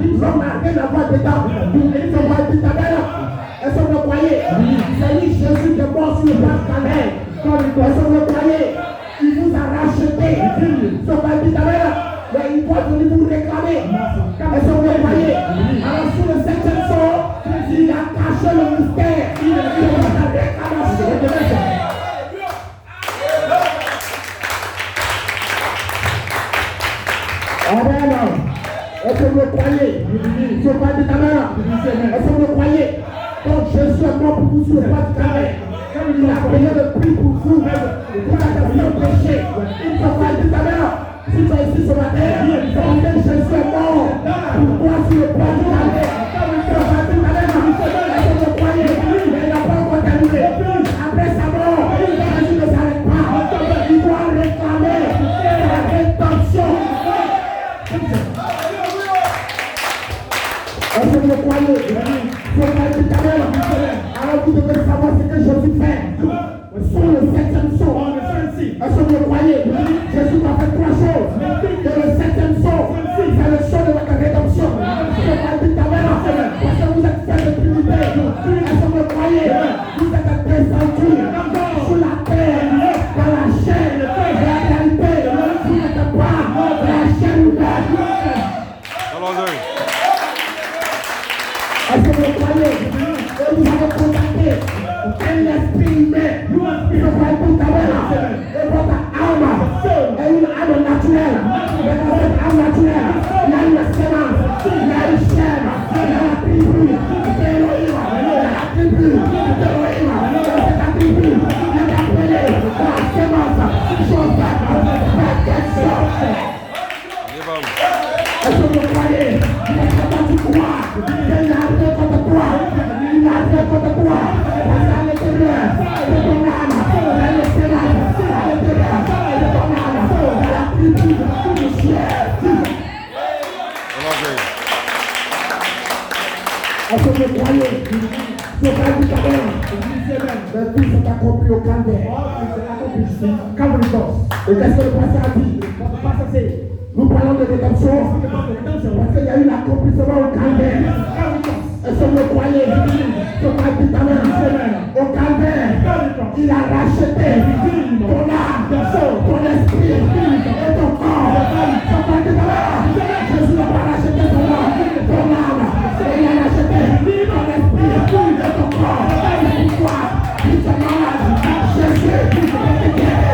L'homme n'a rien à voir dedans. Ce qu'on dit Amen. Est-ce que vous le croyez? C'est lui Jésus qui est mort sur le plan Calais. Est-ce que vous le croyez? Il vous a racheté. Ce qu'on dit Amen. Mais il doit est venu vous réclamer. Est-ce que vous le voyez? Alors sur le 7e son, il a caché le mystère. Il a la réclamation. Amen. Est-ce que vous le croyez? Je ne pas dire amen. Est-ce que vous le croyez? Donc Jésus est mort pour vous sur le pas du calvaire. Il a payé le prix pour vous. Pour la question de péché. Il ne faut pas dire amen. Si tu es ici ce matin, donc Jésus est mort pour toi sur le pas du calvaire. Il ne faut pas dire amen. Est-ce que vous le croyez? Mais il n'a pas encore terminé. Après sa mort, Jésus ne s'arrête pas. Il doit réclamer la rédemption. Est-ce que vous le croyez? Vous le croyez? Alors vous devez savoir ce que Jésus fait. Sur le 7e son. Est-ce que vous le croyez? Jésus a fait 3 choses. Et le 7e son, c'est le son de votre rédemption. Parce que vous êtes fait de purité. Est-ce que vous le croyez? Vous êtes descendu sur la terre, dans la chair, de la réalité. Vous n'êtes pas de la chair humaine. Est-ce que vous le croyez? Et vous avez contacté un esprit humain. Il ne faut pas tout savoir. Et votre âme est une âme naturelle. Mais dans cette âme naturelle, il y a une sémence, il y a une chair, il y a la tribu d'Élohim, il y a la tribu d'Élohim. Et cette tribu est appelée la sémence Joseph, la question. Est-ce que vous le croyez? Est-ce que tu crois qu'il a rien contre toi? Il a rien contre toi. Parce qu'à l'intérieur de ton âme, il y a le sénat. À l'intérieur de ton âme, il y a la tribu du ciel. Est-ce que vous le croyez? Ce n'est pas du calvaire. Mais tout s'est accompli au calvaire. Et qu'est-ce que le pasteur a dit? Nous parlons de rédemption parce qu'il y a eu l'accomplissement au calvaire. Est-ce que vous le croyez? Ce matin, au calvaire, il a racheté ton âme, ton esprit et ton corps. Jésus n'a pas racheté ton âme, il a racheté ton esprit et ton corps. C'est pourquoi il se malade. Jésus est guéri.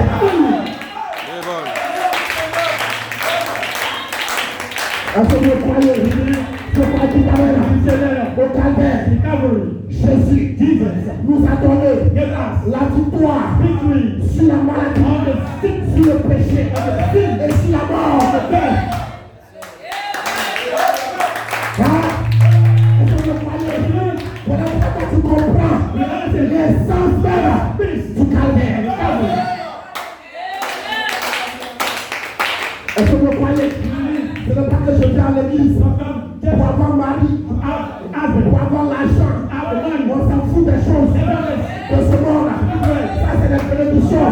Est-ce que vous le croyez? Ce matin, au calvaire, Jésus nous a donné la victoire sur la maladie, sur le péché et sur la mort. Est-ce que vous le croyez? Voilà pourquoi tu comprends l'essence même du calvaire. Est-ce que vous le croyez? Ce n'est pas que je viens à l'église pour avoir mari, pour avoir l'argent. On s'en fout des choses de ce monde. Ça, c'est des bénédictions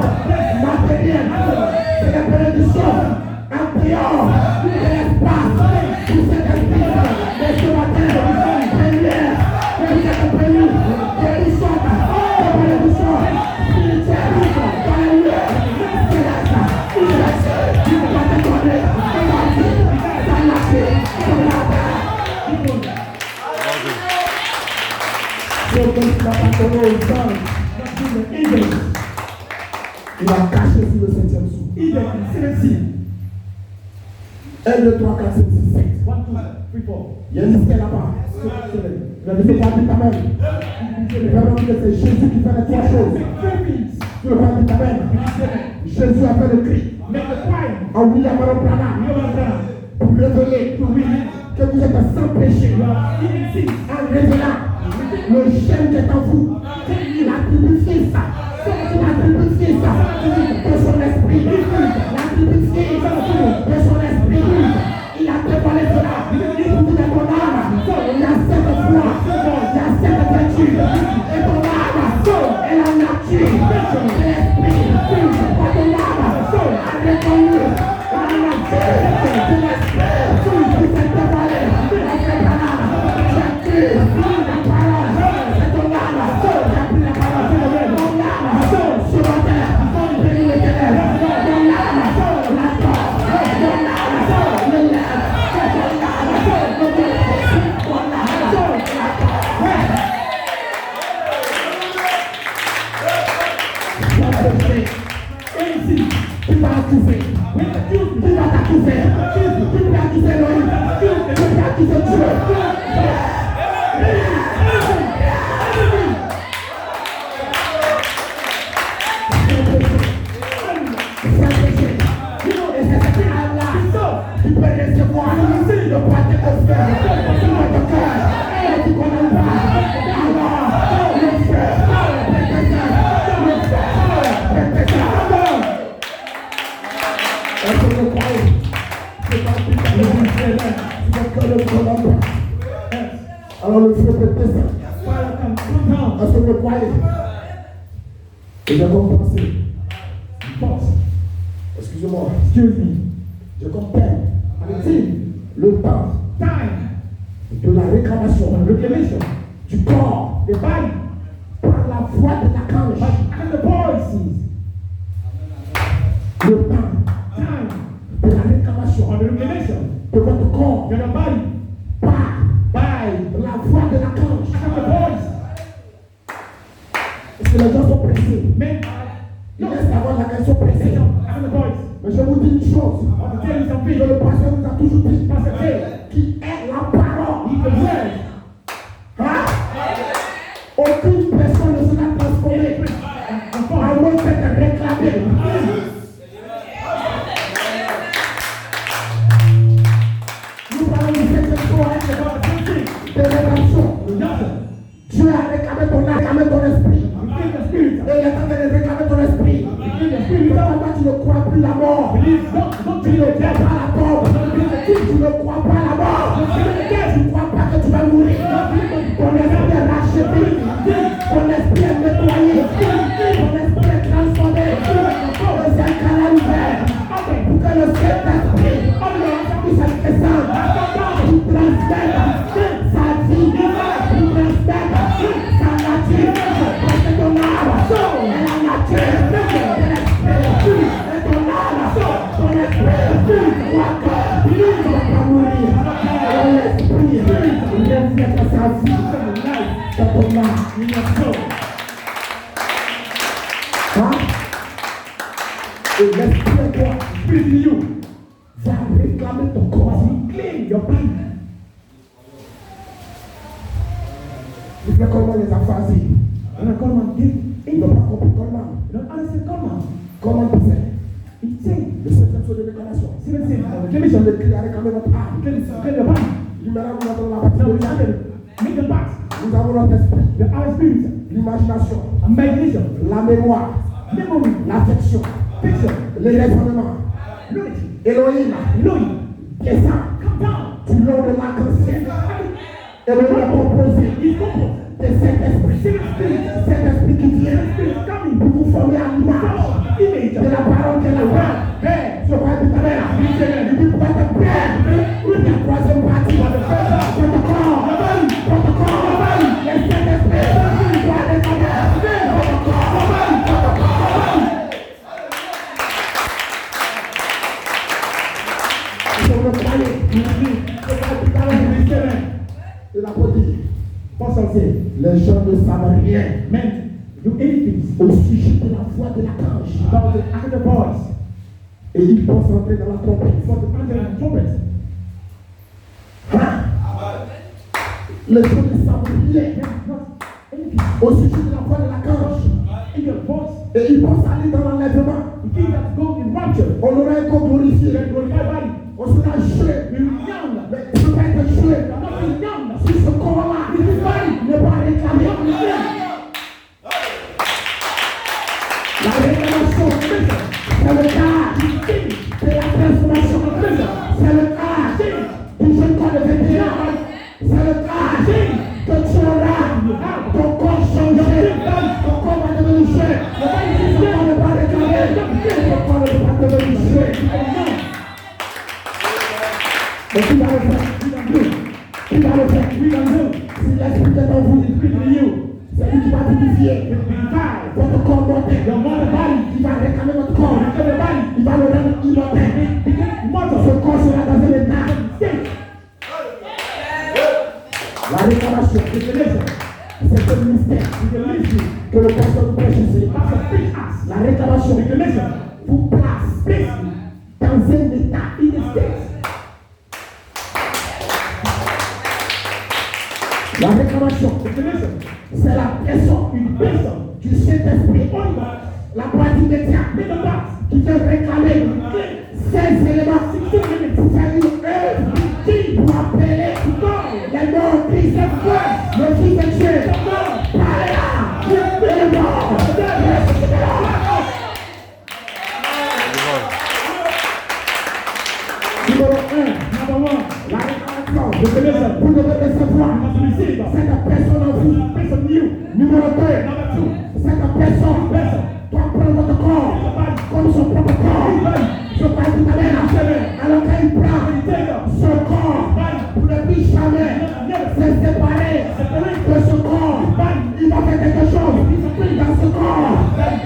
matérielles. C'est des bénédictions en dehors de l'espace. Tout cet esprit. Mais ce matin, première, vous êtes bénis. Bénédiction, bénédiction spirituelle. Alléluia. C'est va te donner. Il a caché sur le 7e sou. 1, 2, 3, 4, 5, 6, 7. Il y a une liste là-bas. Il a dit, pas dit amen. C'est Jésus qui fait les 3 choses. Tu ne veux pas dire amen. Jésus a fait le cri. En William Branham. Pour révéler que vous êtes sans péché. En révélant le gène qui est en vous. Il a purifié ça. Il a purifié ça de son esprit. Il a purifié de son esprit. Il a préparé cela pour vous de ton âme. Il y a 7 fois. Il y a 7 vertus. Et ton âme est la nature de l'esprit. Quand ton âme a reconnu la nature de l'esprit, il s'est préparé à cette âme. Tu as cru la parole. C'est ton âme qui a pris la parole. Ton âme sur la terre. Bénis l'éternel. Ton âme, la porte. Ton âme, le lait. t'accuser? Qui va t'accuser? Qui peut accuser Loïc? Qui peut accuser Dieu? Tu peux recevoir le poids de ton frère, sur ton cœur, et tu connais pas. Alors, le frère, est-ce que vous croyez? C'est pas plus tard, c'est que le commandant. Alors le feu peut descendre. Est-ce que vous croyez? Et j'ai compensé. Excusez-moi. Excuse me. Je comprends. Le temps de la réclamation du corps par la voix de l'archange. Le temps de la réclamation de votre corps par la voix de l'archange. Est-ce que les gens sont pressés? Ils laissent avoir la question pressée. Mais je vous dis une chose, que le pasteur nous a toujours dit, qui est la parole. Hein? Aucune personne ne sera transformée à moins d'être réclamée. Nous parlons de cette soirée de rédemption. Dieu a réclamé ton âme, réclamé ton esprit. Et il est en train de réclamer ton esprit. Tu ne crois plus la mort. Tu ne crois pas la mort. Tu ne crois pas la mort. Tu ne crois pas que tu vas mourir. Ton esprit est racheté. Ton esprit est nettoyé. Ton esprit est transformé. C'est un canal ouvert pour que le Saint-Esprit puisse être présent. Tu transmets sa vie. Tu transmets sa nature. Parce que ton âme est la nature. Et l'esprit de toi, va réclamer ton corps. Il fait comment les aphasie. Il n'a pas compris comment. Comment tu fais? Le septième jour de réclamation. Quelle mission de crier à réclamer votre âme? Numéralement, nous avons la partie de l'âme. Nous avons notre esprit, l'imagination, la mémoire, l'affection, les raisonnements, Elohim, descend du long de l'arc-en-ciel. Et nous avons proposé de cet esprit qui vient pour vous former à l'image de la parole de la voix. Je vois tout à l'heure, il dit pour être père, la troisième partie, votre corps, le Saint-Esprit doit réclamer votre corps. Si on le croyait, il a pas dit, les gens ne savent rien au sujet de la voix de l'archange. Et ils pensent entrer dans la trompette. Les gens ne savent rien au sujet de la voix de l'archange. Et ils pensent aller dans l'enlèvement. On aurait encore glorifié. On sera joué. Mais tu ne peux pas être joué. Si ce corps-là n'est pas réclamé. La réclamation, c'est le cas de la transformation. C'est le cas du jeune corps de 21 ans. C'est le cas que tu auras ton corps changé. Ton corps va devenir jeune. Ton corps ne va pas réclamer. Ton corps ne va pas devenir jeune. Mais qui va le faire? Qui va le faire? Si l'esprit est en vous, c'est lui qui va vivifier votre corps mortel. Il va réclamer votre corps. Il va le rendre immortel. Ce corps sera dans un état. La réclamation, c'est un mystère que le pasteur nous prêche ici. La réclamation vous place une personne du Saint-Esprit, la boîte immédiate qui te réclamer ces éléments, c'est une œuvre pour appeler les morts qui se font, le Fils de Dieu. Parlez-là, les morts, Numéro 1, la réclamation, vous devez recevoir cette personne en vous. Numéro 2, cette personne doit prendre votre corps comme son propre corps. Je parle tout à l'heure, alors qu'il prend son corps pour ne plus jamais se séparer de ce corps. Il va faire quelque chose dans ce corps.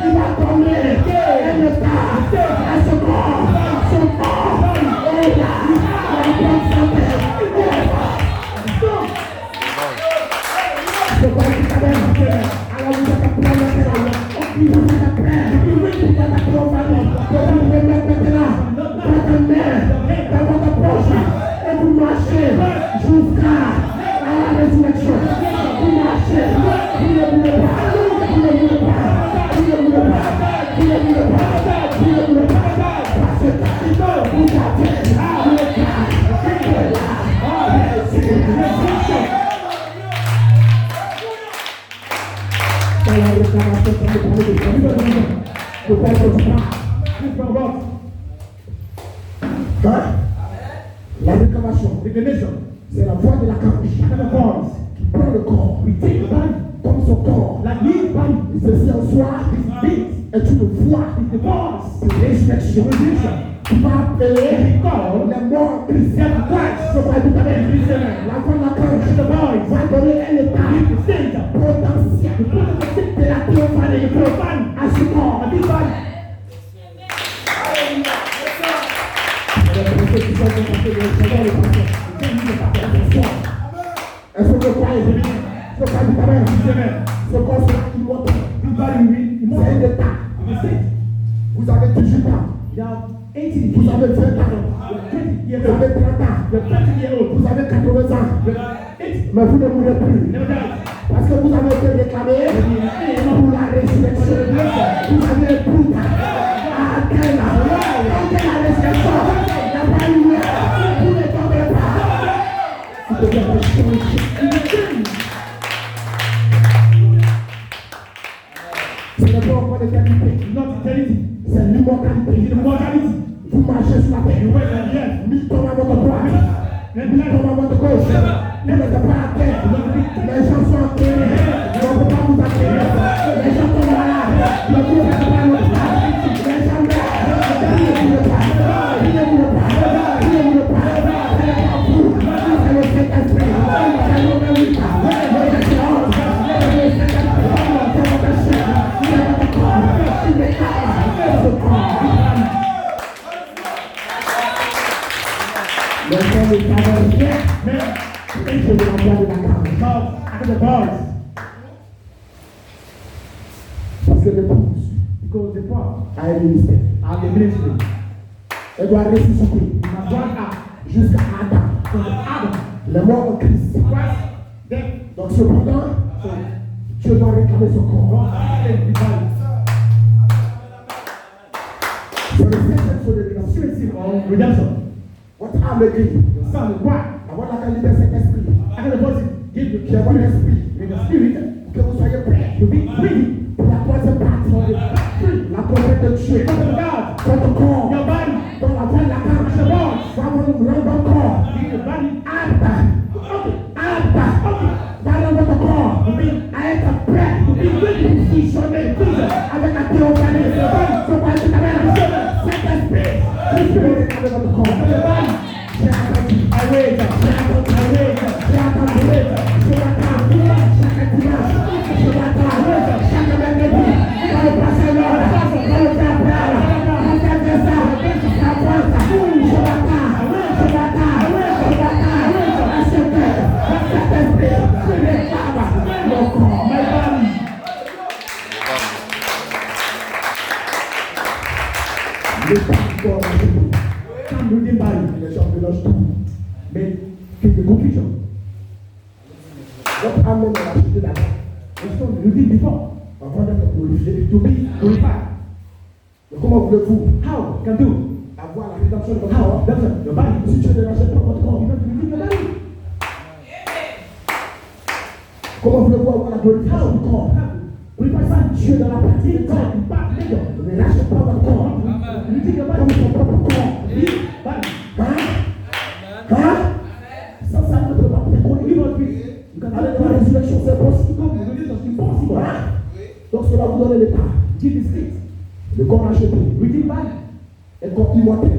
Il va donner un état à ce corps. Son corps est là. La bonne santé. Je parle tout à l'heure, alors vous êtes prêts maintenant. Vous êtes prêts. Vous êtes prêts. Vous mettre maintenant votre main dans votre poche et vous marchez jusqu'à la résurrection. Vous marchez, vous ne voulez pas, vous ne voulez pas, vous ne voulez pas, vous ne voulez pas, vous ne voulez pas, parce que vous avez le cas qui est là, c'est une résurrection. Dans la réclamation, ça me parle de Dieu. Le Père la réclamation, c'est la voix de la cage qui prend le corps, comme son corps. Ceci en soi est une voix de résurrection qui va appeler les morts chrétiens. La voix de la cage va donner un état potentiel de la théophanie à ce corps. Est-ce que vous croyez? Je crois tout à l'heure. Ce corps sera immortel. C'est un état. Vous avez 18 ans. Vous avez 20 ans. Vous avez 30 ans. Vous avez 80 ans. Mais vous ne mourrez plus. Parce que vous avez été réclamé pour la résurrection. Vous avez pris à quelle la résurrection. Vous ne tombez pas. Vous devez ce n'est pas encore l'éternité. C'est l'immortalité. Vous marchez sur la terre. 1000 tombent à votre droite. 1000 tombent à votre gauche. Vous n'êtes pas à terre. Les gens sont enterrés. On ne peut pas vous atterrir. Les gens sont malades. Ne vous faites pas le pas. Les gens meurent. Ne voulez pas. Ne voulez pas. Ne voulez pas. Ce n'est pas vous. C'est le Saint-Esprit. C'est le Saint-Esprit. Le Saint-Esprit. C'est votre chef. C'est votre corps. Il est là. Ce corps. Le Seigneur est favori. Et je vais l'envoyer de la cage. Parce que l'épouse a un ministère. Elle doit ressusciter jusqu'à Adam. Le mort en Christ. Donc cependant, Dieu doit réclamer son corps. C'est le septième jour de rédemption. Votre âme est guérie. Avoir la qualité de cet esprit. Qui est votre esprit. Que vous soyez prêts. Pour la troisième partie. La prophète de Dieu. Votre corps. Dans la voie de la cage. Va vous rendre encore. Va dans votre corps. À être prêt. Pour fusionner avec la théophanie. Je parle tout à l'heure. Cet esprit. Vous pouvez regarder votre corps. J'ai attendu. J'ai attendu. Chaque dimanche. Je m'attends. Chaque mercredi. Dans le passé nord. Dans le Cap-Bral. Dans le Cap-Dessa. La Pointe. Je m'attends. À ce que cet esprit réclame mon corps. Le corps. Les gens mélangent tout. Mais c'est une conclusion. Votre âme est la chute d'Adam. Le dit vivant. Avant d'être glorifié, to be glorified. Mais comment voulez-vous? How can you avoir la rédemption de votre corps? Your body. Si tu ne rachètes pas votre corps, you have to redeem your body. Comment voulez-vous avoir la glorification du corps? Dieu dans la pratique du corps, ne rachète pas votre corps. Comme son propre corps. Ça ne peut pas être connu votre vie. Avec la résurrection, c'est possible. Donc cela vous donne l'état. Le corps racheté. Le corps immortel.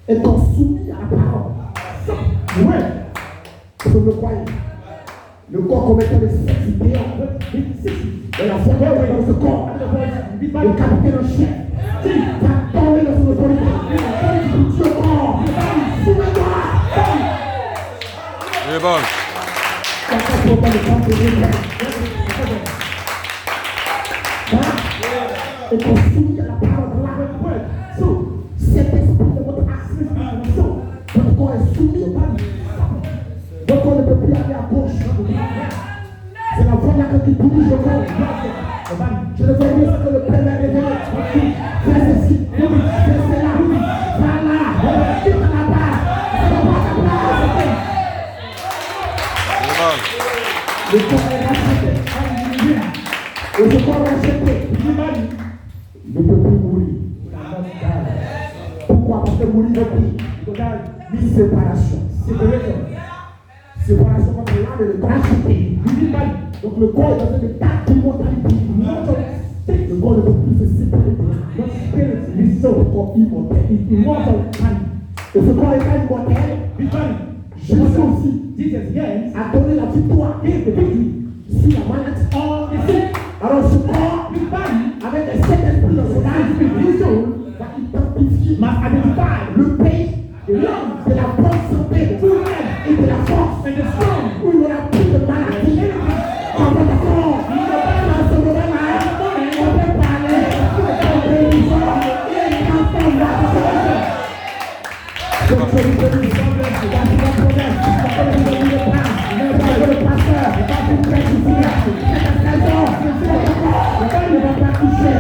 Le corps soumis à la parole. Ouais. Parce que vous le croyez. Le corps comme étant les sept idéaux. Et la foi dans ce corps. Le capitaine en chef. Va tomber dans son autorité. Dieu corps. Soumets-toi. C'est bon. Et qu'on soumet à la parole de la word. So, cet esprit de votre action, votre corps est soumis au bas. Votre corps ne peut plus aller à gauche. C'est la voie là qui dirige le corps. Je ne veux dire que le Père m'a révélé. Fais ceci, fais cela, va là, quitte là-bas. Le corps est racheté. Et ce corps racheté, il ne peut plus mourir. Pourquoi? Parce que mourir veut dire séparation. Séparation entre l'âme et le corps racheté. Donc le corps est dans un état d'immortalité. Le corps ne peut plus se séparer de notre spirit. Le corps immortel. Et ce corps est immortel. Jésus aussi a donné la victoire sur la maladie. Alors ce corps, avec les sept esprits dans son âme, va identifier, le pays de l'homme, de la bonne santé, et de la force, où il n'y aura plus de maladie. Dans votre corps, dans ce moment-là, on peut parler de guérison et transformation. Donc je vous dis, le pasteur, une précision, ne va pas toucher,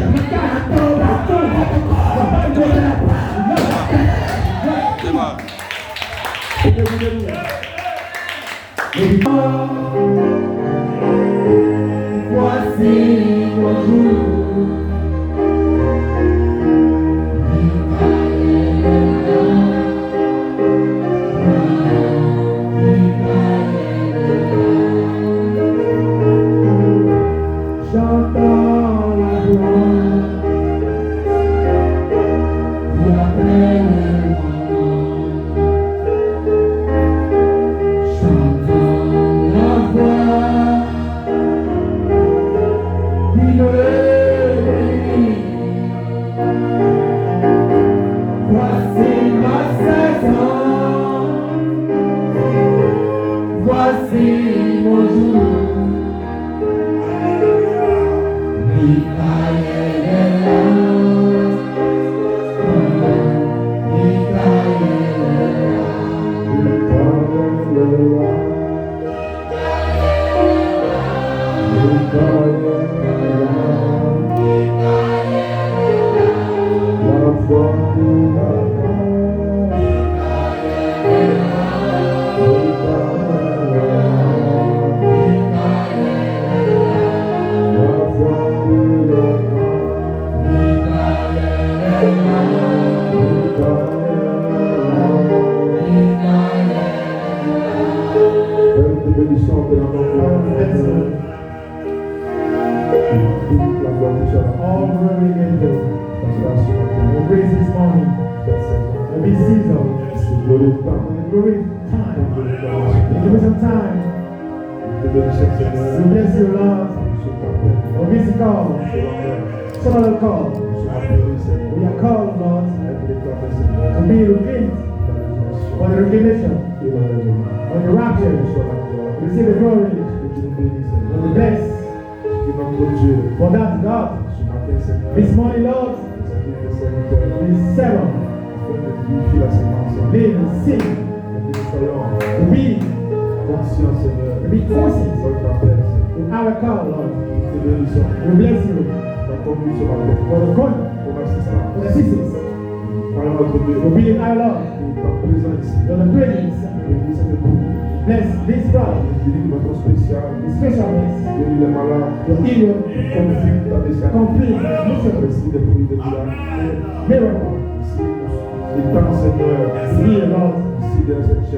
voici mon jour. nous bénissons. We bless you Ta conduite ce matin. for the call, Pour l'assistance. for the sisters, Par notre Dieu. for being our Lord, Et ta présence ici. for the presence. Bénis cette coupe. Bless this God, Bénis votre spécial. the specialness, Bénis les malades. the healer, Confirme ta destinée. complete, listen, Merci des fruits de miracles. miracle. Ici, il est temps, Seigneur. Here, Lord, Ici, dans cette chair.